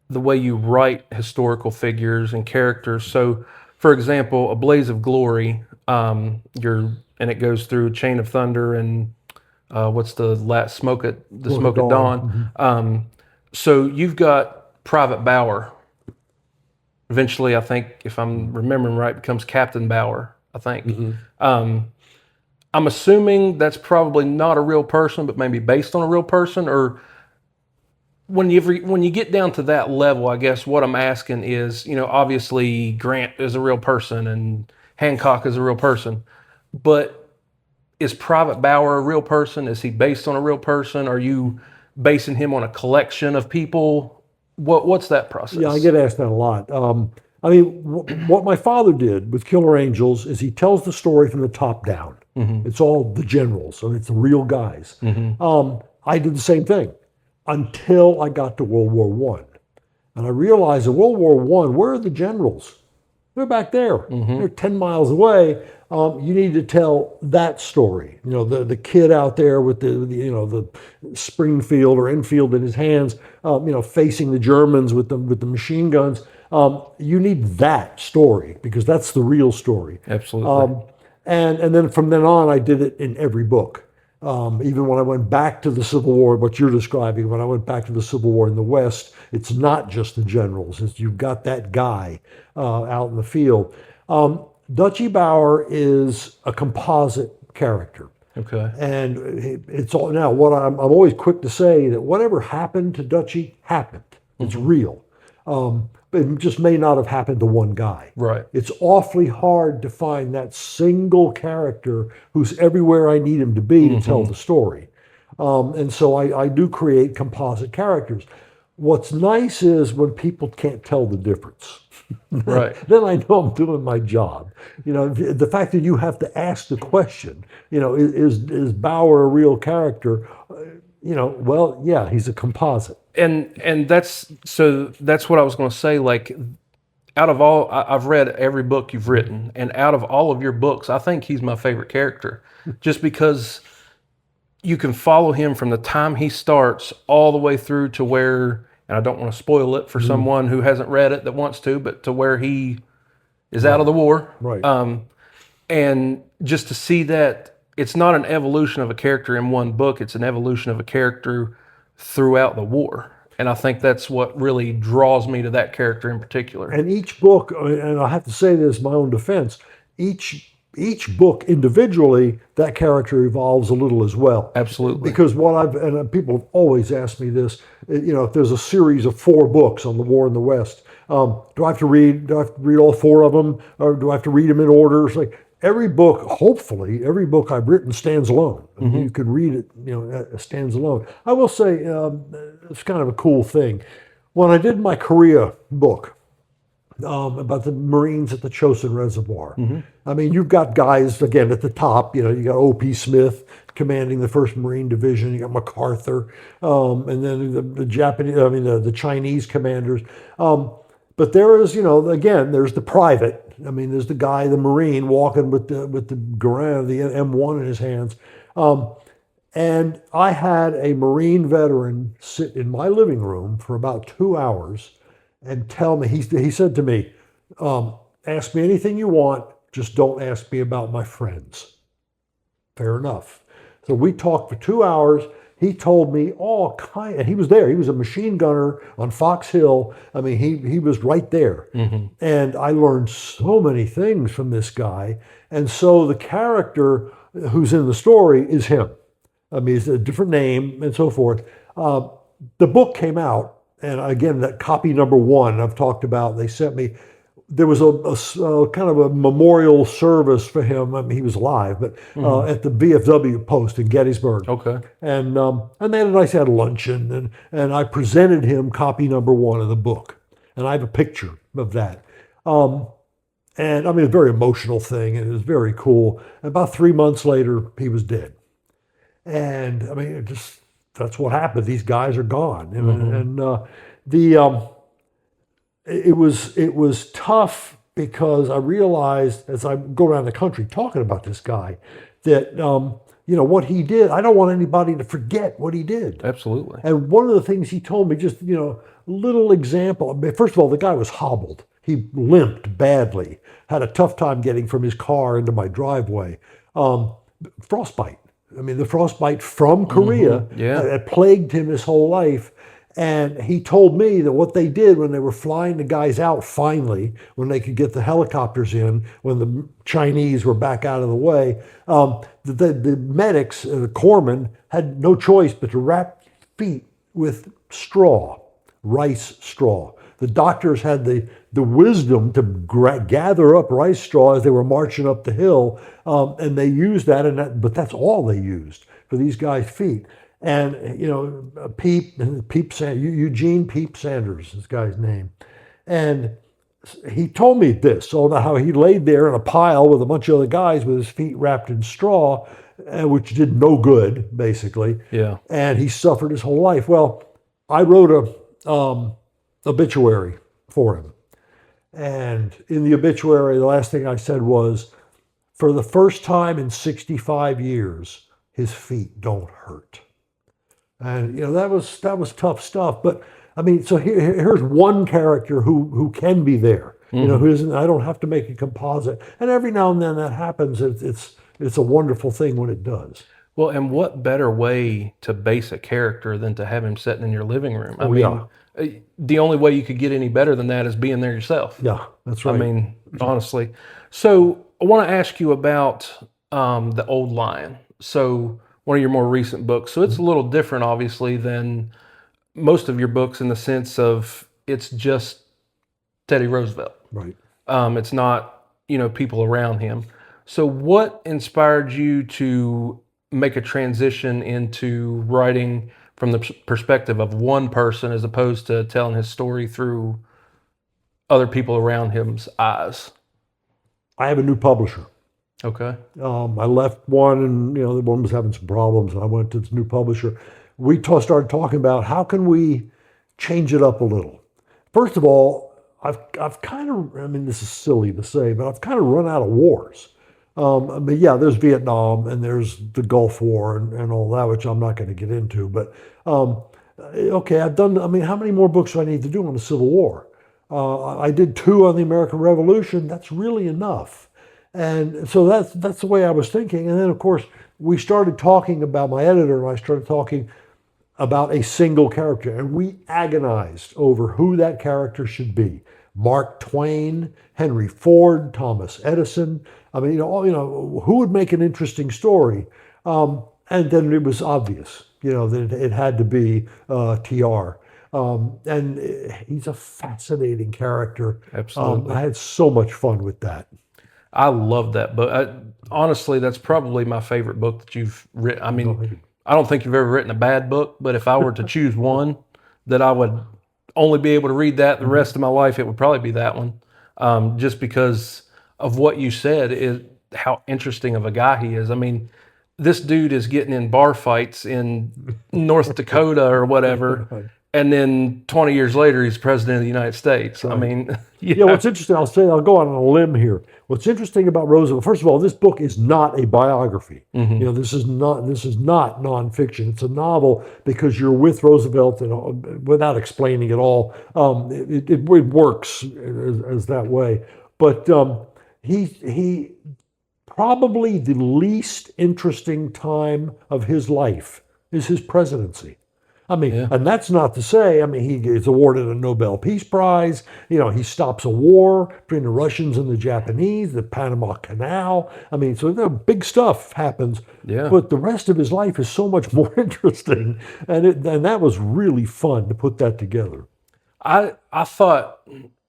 the way you write historical figures and characters. So, for example, A Blaze of Glory, and it goes through Chain of Thunder and what's the last Smoke at Dawn. Mm-hmm. So you've got Private Bauer. Eventually, I think, if I'm remembering right, becomes Captain Bauer, I think. Mm-hmm. I'm assuming that's probably not a real person, but maybe based on a real person. Or when you get down to that level, I guess what I'm asking is, obviously Grant is a real person and Hancock is a real person, but is Private Bauer a real person? Is he based on a real person? Are you basing him on a collection of people? What's that process? Yeah, I get asked that a lot. What my father did with Killer Angels is he tells the story from the top down. Mm-hmm. It's all the generals, so it's the real guys. Mm-hmm. I did the same thing until I got to World War I. And I realized in World War I, where are the generals? They're back there. Mm-hmm. They're 10 miles away. You need to tell that story. The kid out there with the Springfield or Enfield in his hands, facing the Germans with the machine guns. You need that story because that's the real story. Absolutely. And then from then on, I did it in every book. Even when I went back to the Civil War, what you're describing, when I went back to the Civil War in the West, it's not just the generals. You've got that guy out in the field. Dutchie Bauer is a composite character. Okay. And it's all now. What I'm always quick to say that whatever happened to Dutchie happened. It's real. It just may not have happened to one guy. Right. It's awfully hard to find that single character who's everywhere I need him to be to tell the story. And so I do create composite characters. What's nice is when people can't tell the difference. Right. Then I know I'm doing my job. You know, the fact that you have to ask the question, you know, is Bauer a real character? You know, well, yeah, he's a composite. And that's what I was going to say. Like, out of all, I've read every book you've written, and out of all of your books, I think he's my favorite character, just because you can follow him from the time he starts all the way through to where, and I don't want to spoil it for someone who hasn't read it that wants to, but to where he is out of the war. Right. And just to see that it's not an evolution of a character in one book, it's an evolution of a character throughout the war. And I think that's what really draws me to that character in particular. And each book, and I have to say this in my own defense, each book individually, that character evolves a little as well. Absolutely. Because people have always asked me this, you know, if there's a series of 4 books on the war in the West, do I have to read all 4 of them, or do I have to read them in order? It's like every book, hopefully, every book I've written stands alone. You can read it, you know, it stands alone. I will say, it's kind of a cool thing. When I did my Korea book, about the Marines at the Chosin Reservoir. I mean, you've got guys, again, at the top, you know, you got O.P. Smith commanding the 1st Marine Division, you got MacArthur, and then the Chinese commanders. But there is, you know, again, there's the private. I mean, there's the guy, the Marine, walking with the Garand, the M1 in his hands. And I had a Marine veteran sit in my living room for about 2 hours and tell me, he said to me, ask me anything you want, just don't ask me about my friends. Fair enough. So we talked for 2 hours. He told me all kind, and he was there. He was a machine gunner on Fox Hill. I mean, he was right there. And I learned so many things from this guy. And so the character who's in the story is him. I mean, it's a different name and so forth. The book came out, and again, that copy number 1 I've talked about, they sent me. There was a kind of a memorial service for him. I mean, he was alive, but at the VFW post in Gettysburg. Okay. And they had a nice luncheon, and I presented him copy number 1 of the book, and I have a picture of that. And I mean, a very emotional thing, and it was very cool. About 3 months later, he was dead. And I mean, that's what happened. These guys are gone, it was tough because I realized as I go around the country talking about this guy that you know what he did. I don't want anybody to forget what he did. Absolutely. And one of the things he told me, just you know, little example. I mean, first of all, the guy was hobbled. He limped badly. Had a tough time getting from his car into my driveway. Frostbite. I mean, the frostbite from Korea that plagued him his whole life. And he told me that what they did when they were flying the guys out finally, when they could get the helicopters in, when the Chinese were back out of the way, the medics, the corpsmen, had no choice but to wrap feet with straw, rice straw. The doctors had the wisdom to gather up rice straw as they were marching up the hill, and they used that, but that's all they used for these guys' feet. And, you know, Eugene Peep Sanders, this guy's name. And he told me this, all about how he laid there in a pile with a bunch of other guys with his feet wrapped in straw, which did no good, basically. Yeah. And he suffered his whole life. Well, I wrote a obituary for him. And in the obituary, the last thing I said was, for the first time in 65 years, his feet don't hurt. And you know that was tough stuff. But I mean, so here's one character who can be there. You know, who isn't. I don't have to make a composite. And every now and then that happens. It's a wonderful thing when it does. Well, and what better way to base a character than to have him sitting in your living room? I mean, the only way you could get any better than that is being there yourself. Yeah, that's right. I mean, honestly. So I want to ask you about The Old Lion. So one of your more recent books. So it's a little different, obviously, than most of your books in the sense of it's just Teddy Roosevelt. Right. It's not, people around him. So what inspired you to make a transition into writing from the perspective of one person as opposed to telling his story through other people around him's eyes? I have a new publisher. Okay. I left one, and the one was having some problems, and I went to this new publisher. We started talking about how can we change it up a little. First of all, I've kind of, I mean, this is silly to say, but I've kind of run out of wars. But yeah, there's Vietnam and there's the Gulf War and all that, which I'm not going to get into. But okay, I've done. I mean, how many more books do I need to do on the Civil War? I did 2 on the American Revolution. That's really enough. And so that's the way I was thinking. And then, of course, we started talking about, my editor and I started talking about a single character, and we agonized over who that character should be. Mark Twain, Henry Ford, Thomas Edison. I mean, who would make an interesting story? And then it was obvious, that it had to be TR. And he's a fascinating character. Absolutely. I had so much fun with that. I love that book. Honestly, that's probably my favorite book that you've written. I mean, I don't think you've ever written a bad book, but if I were to choose one that I would only be able to read that the rest of my life, it would probably be that one. Just because of what you said, is how interesting of a guy he is. I mean, this dude is getting in bar fights in North Dakota or whatever. And then 20 years later, he's president of the United States. Right. I mean, yeah. What's interesting, I'll go on a limb here. What's interesting about Roosevelt, first of all, this book is not a biography. Mm-hmm. This is not nonfiction. It's a novel because you're with Roosevelt, and without explaining it all, it works as that way. But he probably the least interesting time of his life is his presidency. I mean, yeah. And that's not to say, he gets awarded a Nobel Peace Prize. He stops a war between the Russians and the Japanese, the Panama Canal. So the big stuff happens. Yeah. But the rest of his life is so much more interesting. And that was really fun to put that together. I thought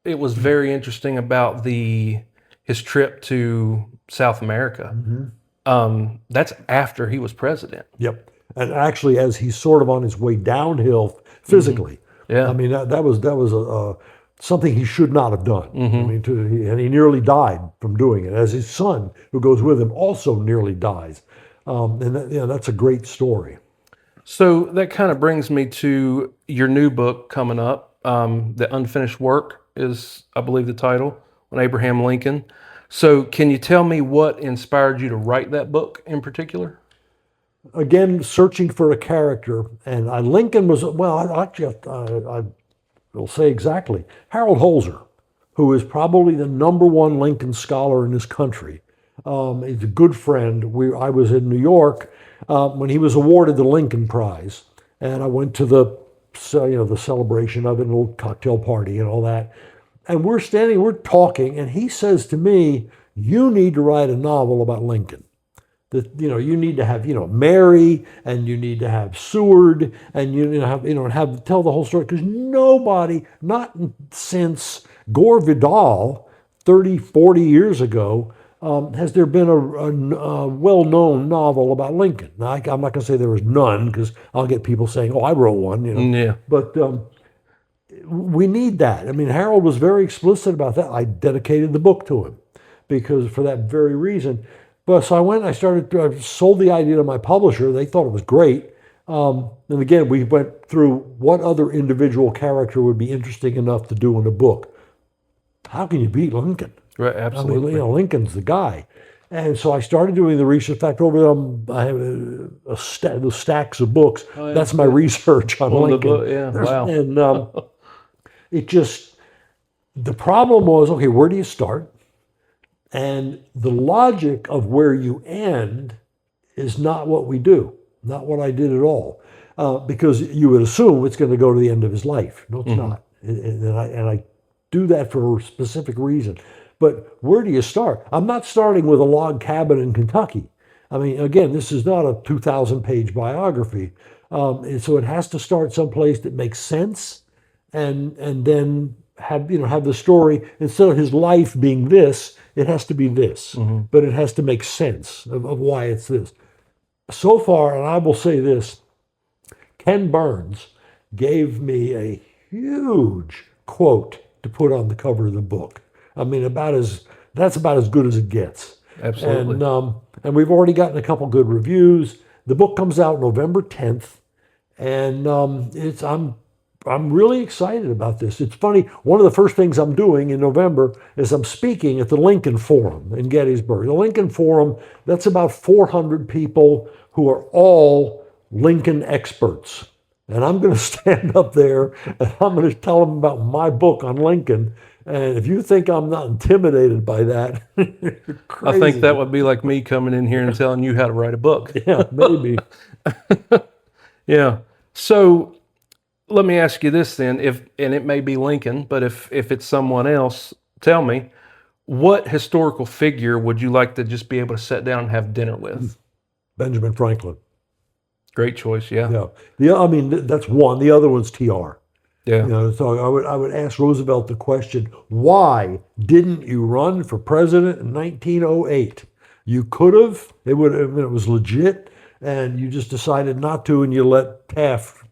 it was very interesting about his trip to South America. Mm-hmm. That's after he was president. Yep. And actually, as he's sort of on his way downhill physically, mm-hmm. Yeah, that was something he should not have done. Mm-hmm. And he nearly died from doing it. As his son, who goes with him, also nearly dies. That's a great story. So that kind of brings me to your new book coming up. The Unfinished Work is, I believe, the title, on Abraham Lincoln. So can you tell me what inspired you to write that book in particular? Again, searching for a character, and Lincoln was, I will say exactly, Harold Holzer, who is probably the #1 Lincoln scholar in this country. He's a good friend. I was in New York when he was awarded the Lincoln Prize, and I went to the celebration of it, a little cocktail party and all that. And we're talking, and he says to me, "You need to write a novel about Lincoln. That you need to have Mary, and you need to have Seward, and tell the whole story, because nobody, not since Gore Vidal 30-40 years ago, has there been a well-known novel about Lincoln. Now, I'm not going to say there was none, because I'll get people saying, "Oh, I wrote one," Yeah. But we need that. Harold was very explicit about that. I dedicated the book to him because for that very reason. But so I went and I sold the idea to my publisher. They thought it was great. And again, we went through what other individual character would be interesting enough to do in a book. How can you beat Lincoln? Right, absolutely. Lincoln's the guy. And so I started doing the research. In fact, over there, I have the stacks of books. Oh, yeah. That's my research on Lincoln. Yeah, wow. And the problem was, okay, where do you start? And the logic of where you end is not what we do, not what I did at all. Because you would assume it's going to go to the end of his life. No, it's not. And I do that for a specific reason. But where do you start? I'm not starting with a log cabin in Kentucky. Again, this is not a 2,000-page biography. So it has to start someplace that makes sense and then have the story, instead of his life being this, it has to be this, but it has to make sense of why it's this. So far, and I will say this, Ken Burns gave me a huge quote to put on the cover of the book. I mean, that's about as good as it gets. Absolutely. And we've already gotten a couple good reviews. The book comes out November 10th, and I'm really excited about this. It's funny, one of the first things I'm doing in November is I'm speaking at the Lincoln Forum in Gettysburg. The Lincoln Forum, that's about 400 people who are all Lincoln experts. And I'm going to stand up there and I'm going to tell them about my book on Lincoln. And if you think I'm not intimidated by that, you're crazy. I think that would be like me coming in here and telling you how to write a book. Yeah, maybe. Yeah. So let me ask you this then, and it may be Lincoln, but if it's someone else, tell me, what historical figure would you like to just be able to sit down and have dinner with? Benjamin Franklin. Great choice, yeah. Yeah. I mean, that's one. The other one's TR. Yeah. So I would ask Roosevelt the question, why didn't you run for president in 1908? You could have. It was legit, and you just decided not to, and you let Taft,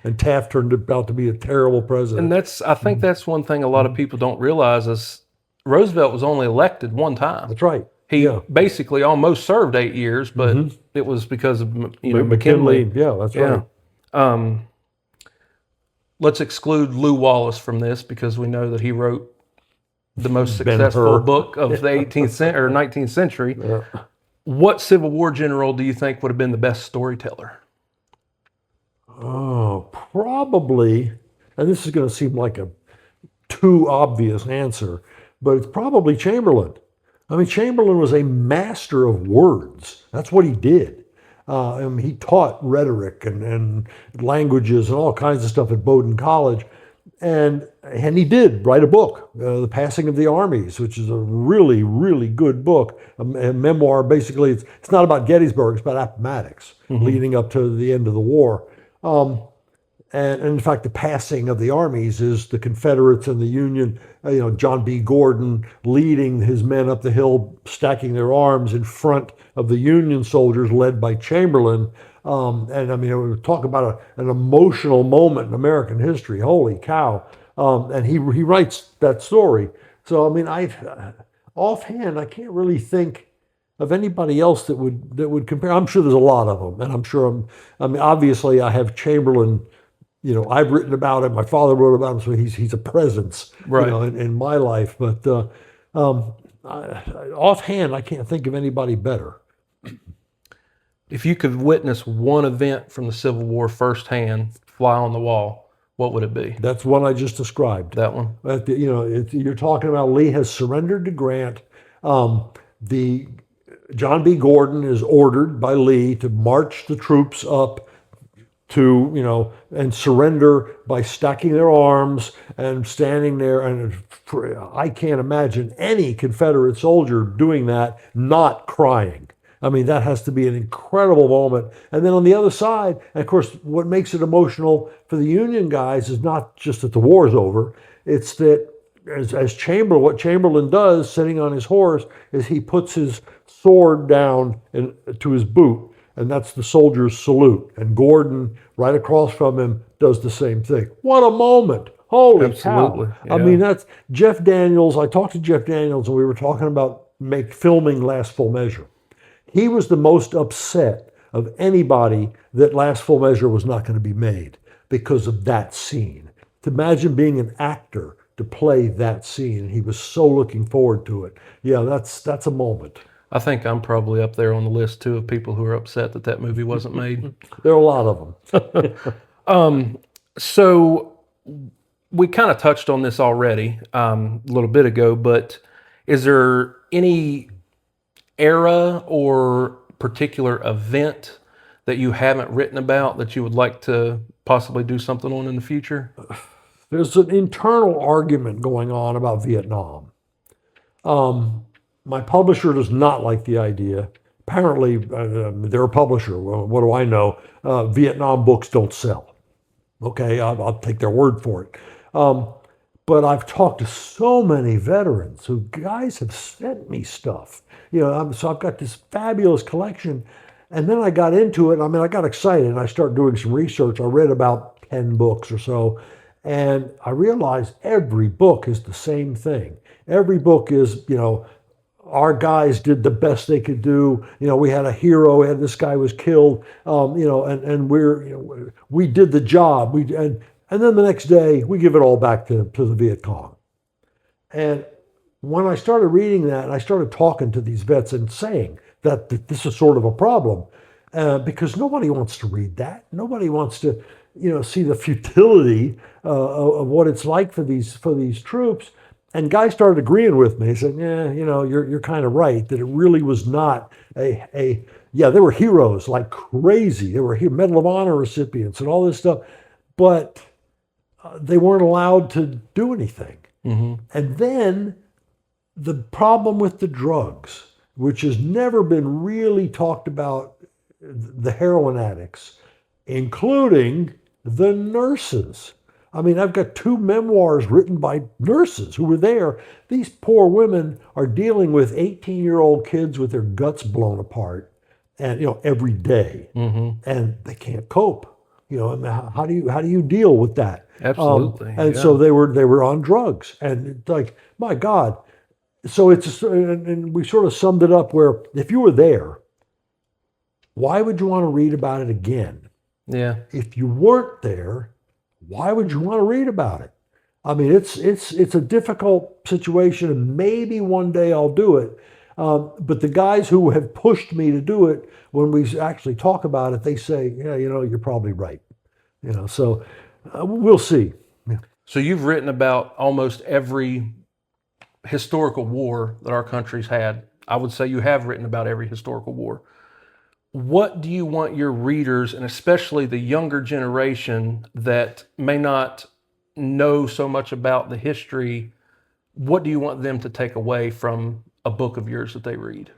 and Taft turned out to be a terrible president. And I think that's one thing a lot of people don't realize is Roosevelt was only elected one time. That's right. He basically almost served 8 years, but it was because of McKinley. Yeah, that's right. Let's exclude Lew Wallace from this because we know that he wrote the most successful book of the 18th or 19th century. Yeah. What Civil War general do you think would have been the best storyteller? Oh, probably, and this is going to seem like a too obvious answer, but it's probably Chamberlain. I mean, Chamberlain was a master of words. That's what he did. He taught rhetoric and languages and all kinds of stuff at Bowdoin College. And he did write a book, The Passing of the Armies, which is a really, really good book, a memoir. Basically, it's not about Gettysburg, it's about Appomattox, leading up to the end of the war. And in fact, the passing of the armies is the Confederates and the Union, John B. Gordon leading his men up the hill, stacking their arms in front of the Union soldiers led by Chamberlain. And I mean, we talk about an emotional moment in American history. Holy cow. And he writes that story. So, I mean, offhand, I can't really think of anybody else that would compare. I'm sure there's a lot of them. And I'm sure obviously I have Chamberlain. I've written about him. My father wrote about him, so he's a presence, right, in my life. But offhand, I can't think of anybody better. If you could witness one event from the Civil War firsthand, fly on the wall, what would it be? That's one I just described. That one. You're talking about Lee has surrendered to Grant. The John B. Gordon is ordered by Lee to march the troops up to, and surrender by stacking their arms and standing there. And I can't imagine any Confederate soldier doing that, not crying. I mean, that has to be an incredible moment. And then on the other side, and of course, what makes it emotional for the Union guys is not just that the war's over. It's that what Chamberlain does, sitting on his horse, is he puts his sword down to his boot. And that's the soldier's salute. And Gordon, right across from him, does the same thing. What a moment. Holy Absolutely. cow. Yeah. I mean, that's Jeff Daniels. I talked to Jeff Daniels and we were talking about filming Last Full Measure. He was the most upset of anybody that Last Full Measure was not going to be made because of that scene. To imagine being an actor to play that scene. He was so looking forward to it. Yeah, that's a moment. I think I'm probably up there on the list too of people who are upset that movie wasn't made. There are a lot of them. So we kind of touched on this already a little bit ago, but is there any era or particular event that you haven't written about that you would like to possibly do something on in the future? There's an internal argument going on about Vietnam. My publisher does not like the idea. Apparently, they're a publisher. Well, what do I know? Vietnam books don't sell. Okay, I'll take their word for it. but I've talked to so many veterans who guys have sent me stuff. So I've got this fabulous collection. And then I got into it. I mean, I got excited and I started doing some research. I read about 10 books or so, and I realized every book is the same thing. Every book is, our guys did the best they could do. We had a hero, and this guy was killed. And we did the job. And then the next day we give it all back to the Viet Cong. And when I started reading that, I started talking to these vets and saying that this is sort of a problem, because nobody wants to read that. Nobody wants to, see the futility of what it's like for these troops. And guys started agreeing with me. He said, "Yeah, you're kind of right. That it really was not yeah, they were heroes like crazy. They were Medal of Honor recipients and all this stuff, but they weren't allowed to do anything." Mm-hmm. And then the problem with the drugs, which has never been really talked about, the heroin addicts, including the nurses. I mean, I've got 2 memoirs written by nurses who were there. These poor women are dealing with 18-year-old kids with their guts blown apart, and every day, Mm-hmm. and they can't cope. I mean, how do you deal with that? Absolutely. And yeah. so they were on drugs, and it's like, my God. So and we sort of summed it up where if you were there, why would you want to read about it again? Yeah. If you weren't there, why would you want to read about it? I mean, it's a difficult situation, and maybe one day I'll do it. But the guys who have pushed me to do it, when we actually talk about it, they say, "Yeah, you're probably right." So we'll see. So you've written about almost every historical war that our country's had. I would say you have written about every historical war. What do you want your readers, and especially the younger generation that may not know so much about the history, what do you want them to take away from a book of yours that they read?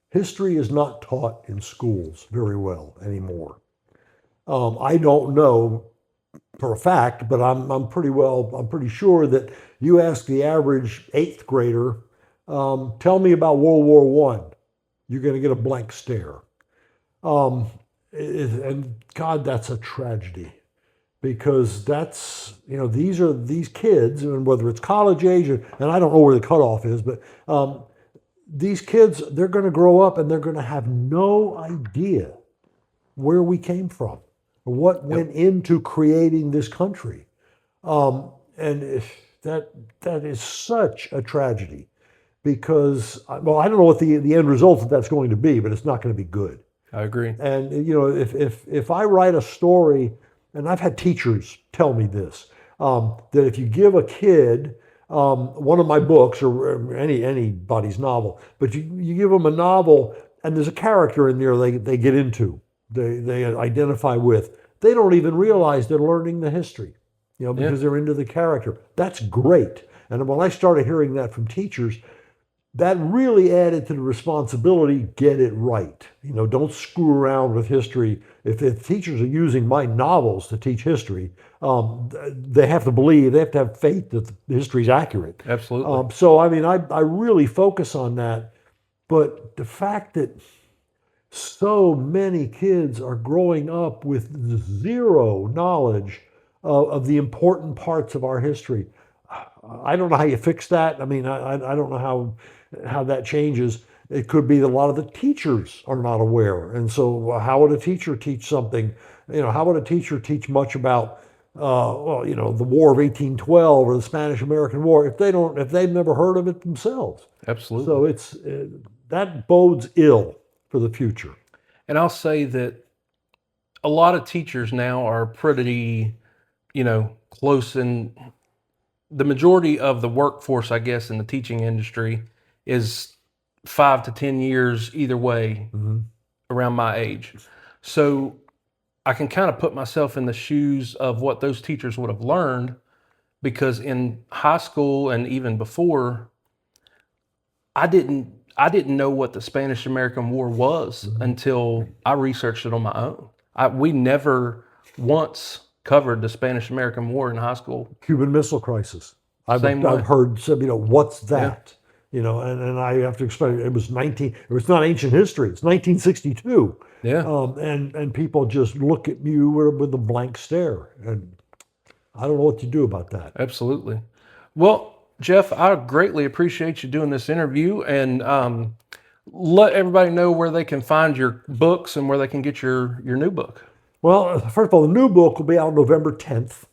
History is not taught in schools very well anymore. I don't know for a fact, but I'm pretty sure that you ask the average 8th grader, tell me about World War I, you're going to get a blank stare. And God, that's a tragedy, because that's, these kids, and whether it's college age, and I don't know where the cutoff is, but these kids, they're going to grow up and they're going to have no idea where we came from, or what went into creating this country. And that is such a tragedy, because, well, I don't know what the end result of that's going to be, but it's not going to be good. I agree. And if I write a story, and I've had teachers tell me this, that if you give a kid one of my books, or anybody's novel, but you give them a novel and there's a character in there they get into, they identify with, they don't even realize they're learning the history, because they're into the character. That's great. And when I started hearing that from teachers, that really added to the responsibility. Get it right. Don't screw around with history. If teachers are using my novels to teach history, they have to have faith that the history is accurate. Absolutely. So, I mean, I really focus on that. But the fact that so many kids are growing up with zero knowledge of the important parts of our history, I don't know how you fix that. I mean, I don't know how that changes. It could be that a lot of the teachers are not aware. And so how would a teacher teach something? How would a teacher teach much about, the War of 1812 or the Spanish-American War if they've never heard of it themselves? Absolutely. So that bodes ill for the future. And I'll say that a lot of teachers now are pretty, close in. The majority of the workforce, I guess, in the teaching industry is 5 to 10 years either way, around my age. So I can kind of put myself in the shoes of what those teachers would have learned, because in high school and even before, I didn't know what the Spanish-American War was until I researched it on my own. We never once covered the Spanish-American War in high school. Cuban Missile Crisis. Same way. I've heard some, what's that? And I have to explain, it was not ancient history, it's 1962. Yeah. And people just look at you with a blank stare. And I don't know what to do about that. Absolutely. Well, Jeff, I greatly appreciate you doing this interview, and let everybody know where they can find your books and where they can get your new book. Well, first of all, the new book will be out November 10th.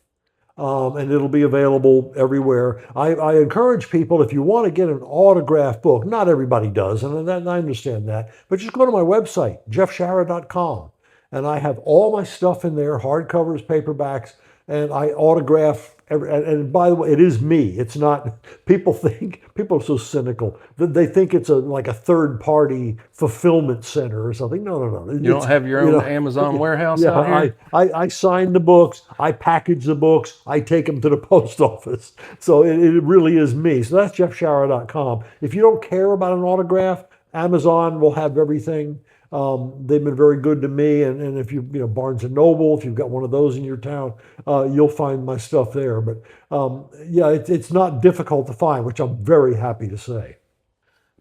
And it'll be available everywhere. I encourage people, if you want to get an autographed book, not everybody does, and I understand that, but just go to my website, jeffshaara.com, and I have all my stuff in there, hardcovers, paperbacks, and I autograph. And by the way, it is me. It's not, people are so cynical that they think it's like a third party fulfillment center or something. No. You don't have your own Amazon warehouse out here? I sign the books, I package the books, I take them to the post office. So it really is me. So that's jeffshaara.com. If you don't care about an autograph, Amazon will have everything. They've been very good to me, and if Barnes and Noble, if you've got one of those in your town, you'll find my stuff there. But it's not difficult to find, which I'm very happy to say.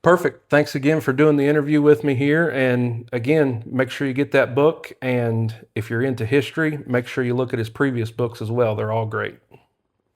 Perfect. Thanks again for doing the interview with me here. And again, make sure you get that book. And if you're into history, make sure you look at his previous books as well. They're all great.